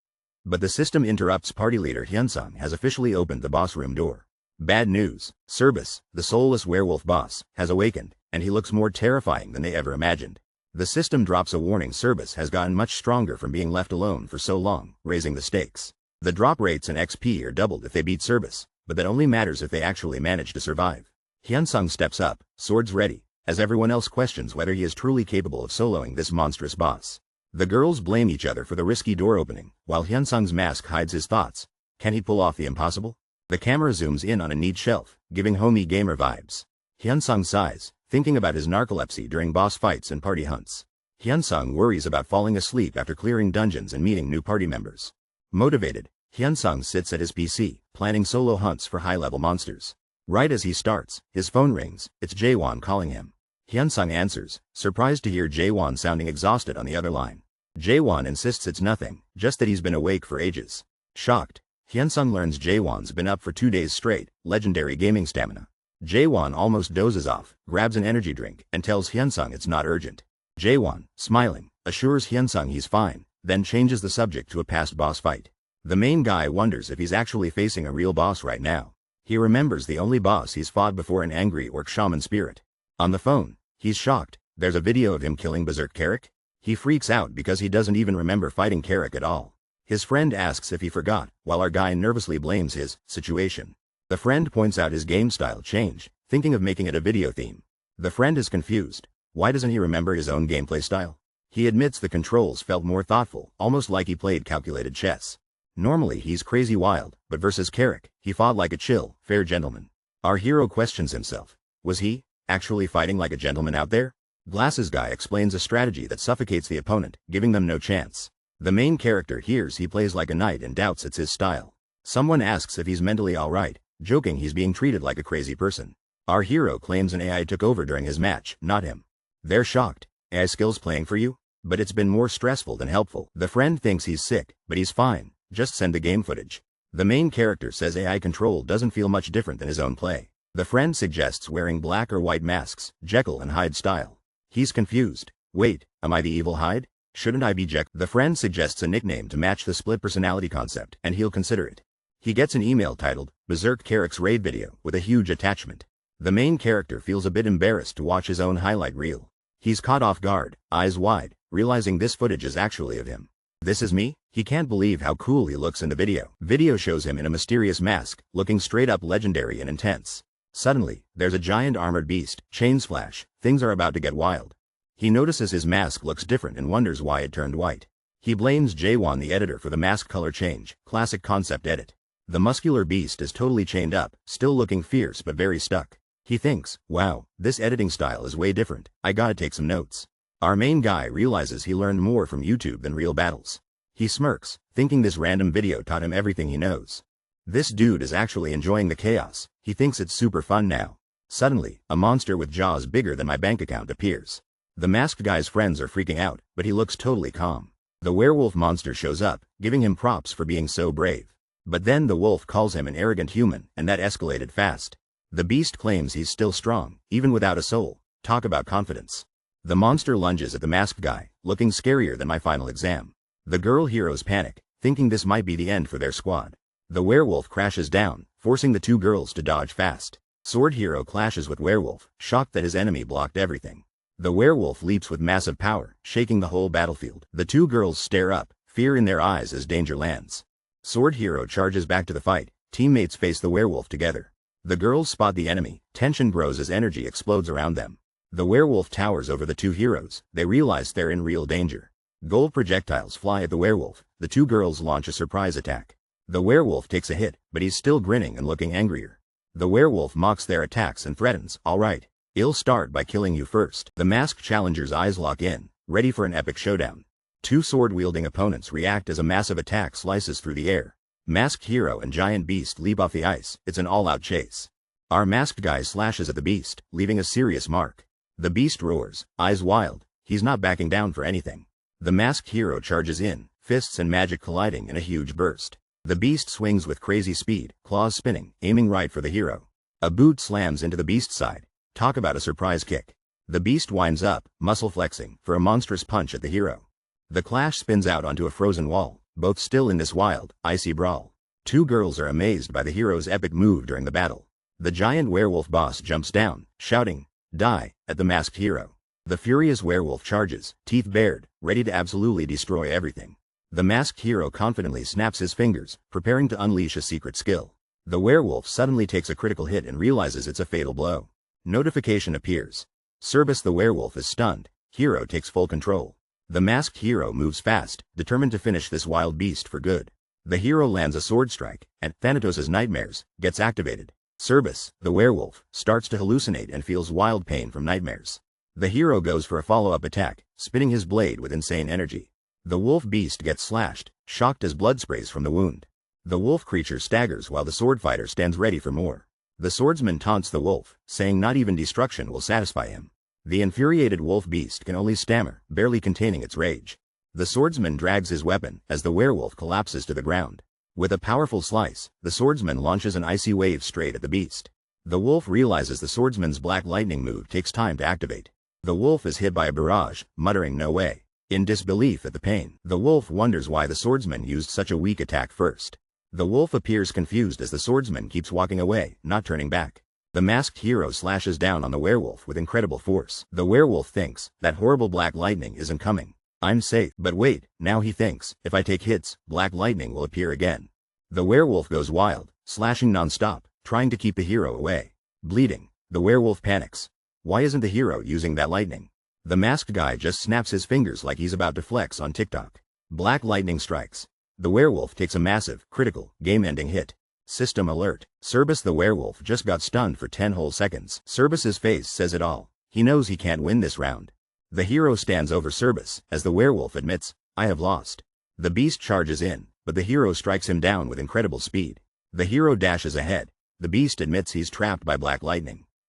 But the system interrupts. Party leader Hyunsung has officially opened the boss room door. Bad news. Service, the soulless werewolf boss, has awakened, and he looks more terrifying than they ever imagined. The system drops a warning: Service has gotten much stronger from being left alone for so long, raising the stakes. The drop rates and XP are doubled if they beat Service, but that only matters if they actually manage to survive. Hyunsung steps up, swords ready, as everyone else questions whether he is truly capable of soloing this monstrous boss. The girls blame each other for the risky door opening, while Hyunsung's mask hides his thoughts. Can he pull off the impossible? The camera zooms in on a neat shelf, giving homey gamer vibes. Hyunsung sighs, thinking about his narcolepsy during boss fights and party hunts. Hyunsung worries about falling asleep after clearing dungeons and meeting new party members. Motivated, Hyunsung sits at his PC, planning solo hunts for high-level monsters. Right as he starts, his phone rings. It's Jaewon calling him. Hyunsung answers, surprised to hear Jaewon sounding exhausted on the other line. Jaewon insists it's nothing, just that he's been awake for ages. Shocked, Hyunsung learns Jaewon's been up for 2 days straight, legendary gaming stamina. Jaewon almost dozes off, grabs an energy drink, and tells Hyunsung it's not urgent. Jaewon, smiling, assures Hyunsung he's fine, then changes the subject to a past boss fight. The main guy wonders if he's actually facing a real boss right now. He remembers the only boss he's fought before: an angry orc shaman spirit. On the phone, he's shocked. There's a video of him killing Berserk Carrick. He freaks out because he doesn't even remember fighting Carrick at all. His friend asks if he forgot, while our guy nervously blames his situation. The friend points out his game style change, thinking of making it a video theme. The friend is confused. Why doesn't he remember his own gameplay style? He admits the controls felt more thoughtful, almost like he played calculated chess. Normally he's crazy wild, but versus Carrick, he fought like a chill, fair gentleman. Our hero questions himself. Was he actually fighting like a gentleman out there? Glasses guy explains a strategy that suffocates the opponent, giving them no chance. The main character hears he plays like a knight and doubts it's his style. Someone asks if he's mentally alright, joking he's being treated like a crazy person. Our hero claims an AI took over during his match, not him. They're shocked. AI skills playing for you? But it's been more stressful than helpful. The friend thinks he's sick, but he's fine. Just send the game footage. The main character says AI control doesn't feel much different than his own play. The friend suggests wearing black or white masks, Jekyll and Hyde style. He's confused. Wait, am I the evil Hyde? Shouldn't I be Jekyll? The friend suggests a nickname to match the split personality concept, and he'll consider it. He gets an email titled, Berserk Carrick's raid video, with a huge attachment. The main character feels a bit embarrassed to watch his own highlight reel. He's caught off guard, eyes wide, realizing this footage is actually of him. This is me? He can't believe how cool he looks in the video. Video shows him in a mysterious mask, looking straight up legendary and intense. Suddenly, there's a giant armored beast, chains flash, things are about to get wild. He notices his mask looks different and wonders why it turned white. He blames Jaewon the editor for the mask color change, classic concept edit. The muscular beast is totally chained up, still looking fierce but very stuck. He thinks, wow, this editing style is way different, I gotta take some notes. Our main guy realizes he learned more from YouTube than real battles. He smirks, thinking this random video taught him everything he knows. This dude is actually enjoying the chaos. He thinks it's super fun now. Suddenly, a monster with jaws bigger than my bank account appears. The masked guy's friends are freaking out, but he looks totally calm. The werewolf monster shows up, giving him props for being so brave. But then the wolf calls him an arrogant human, and that escalated fast. The beast claims he's still strong, even without a soul. Talk about confidence. The monster lunges at the masked guy, looking scarier than my final exam. The girl heroes panic, thinking this might be the end for their squad. The werewolf crashes down, forcing the two girls to dodge fast. Sword hero clashes with werewolf, shocked that his enemy blocked everything. The werewolf leaps with massive power, shaking the whole battlefield. The two girls stare up, fear in their eyes as danger lands. Sword hero charges back to the fight, teammates face the werewolf together. The girls spot the enemy, tension grows as energy explodes around them. The werewolf towers over the two heroes, they realize they're in real danger. Gold projectiles fly at the werewolf, the two girls launch a surprise attack. The werewolf takes a hit, but he's still grinning and looking angrier. The werewolf mocks their attacks and threatens, alright, I'll start by killing you first. The masked challenger's eyes lock in, ready for an epic showdown. Two sword-wielding opponents react as a massive attack slices through the air. Masked hero and giant beast leap off the ice, it's an all-out chase. Our masked guy slashes at the beast, leaving a serious mark. The beast roars, eyes wild, he's not backing down for anything. The masked hero charges in, fists and magic colliding in a huge burst. The beast swings with crazy speed, claws spinning, aiming right for the hero. A boot slams into the beast's side. Talk about a surprise kick. The beast winds up, muscle flexing, for a monstrous punch at the hero. The clash spins out onto a frozen wall, both still in this wild, icy brawl. Two girls are amazed by the hero's epic move during the battle. The giant werewolf boss jumps down, shouting, "Die," at the masked hero. The furious werewolf charges, teeth bared, ready to absolutely destroy everything. The masked hero confidently snaps his fingers, preparing to unleash a secret skill. The werewolf suddenly takes a critical hit and realizes it's a fatal blow. Notification appears. Cerbus the werewolf is stunned. Hero takes full control. The masked hero moves fast, determined to finish this wild beast for good. The hero lands a sword strike, and Thanatos' nightmares gets activated. Cerbus, the werewolf, starts to hallucinate and feels wild pain from nightmares. The hero goes for a follow-up attack, spinning his blade with insane energy. The wolf beast gets slashed, shocked as blood sprays from the wound. The wolf creature staggers while the sword fighter stands ready for more. The swordsman taunts the wolf, saying not even destruction will satisfy him. The infuriated wolf beast can only stammer, barely containing its rage. The swordsman drags his weapon as the werewolf collapses to the ground. With a powerful slice, the swordsman launches an icy wave straight at the beast. The wolf realizes the swordsman's black lightning move takes time to activate. The wolf is hit by a barrage, muttering "no way." In disbelief at the pain, the wolf wonders why the swordsman used such a weak attack first. The wolf appears confused as the swordsman keeps walking away, not turning back. The masked hero slashes down on the werewolf with incredible force. The werewolf thinks, that horrible black lightning isn't coming. I'm safe, but wait, now he thinks, if I take hits, black lightning will appear again. The werewolf goes wild, slashing non-stop, trying to keep the hero away. Bleeding, the werewolf panics. Why isn't the hero using that lightning? The masked guy just snaps his fingers like he's about to flex on TikTok. Black lightning strikes. The werewolf takes a massive, critical, game-ending hit. System alert. Cerbus the werewolf just got stunned for 10 whole seconds. Cerbus's face says it all. He knows he can't win this round. The hero stands over Cerbus, as the werewolf admits, "I have lost." The beast charges in, but the hero strikes him down with incredible speed. The hero dashes ahead. The beast admits he's trapped by black lightning.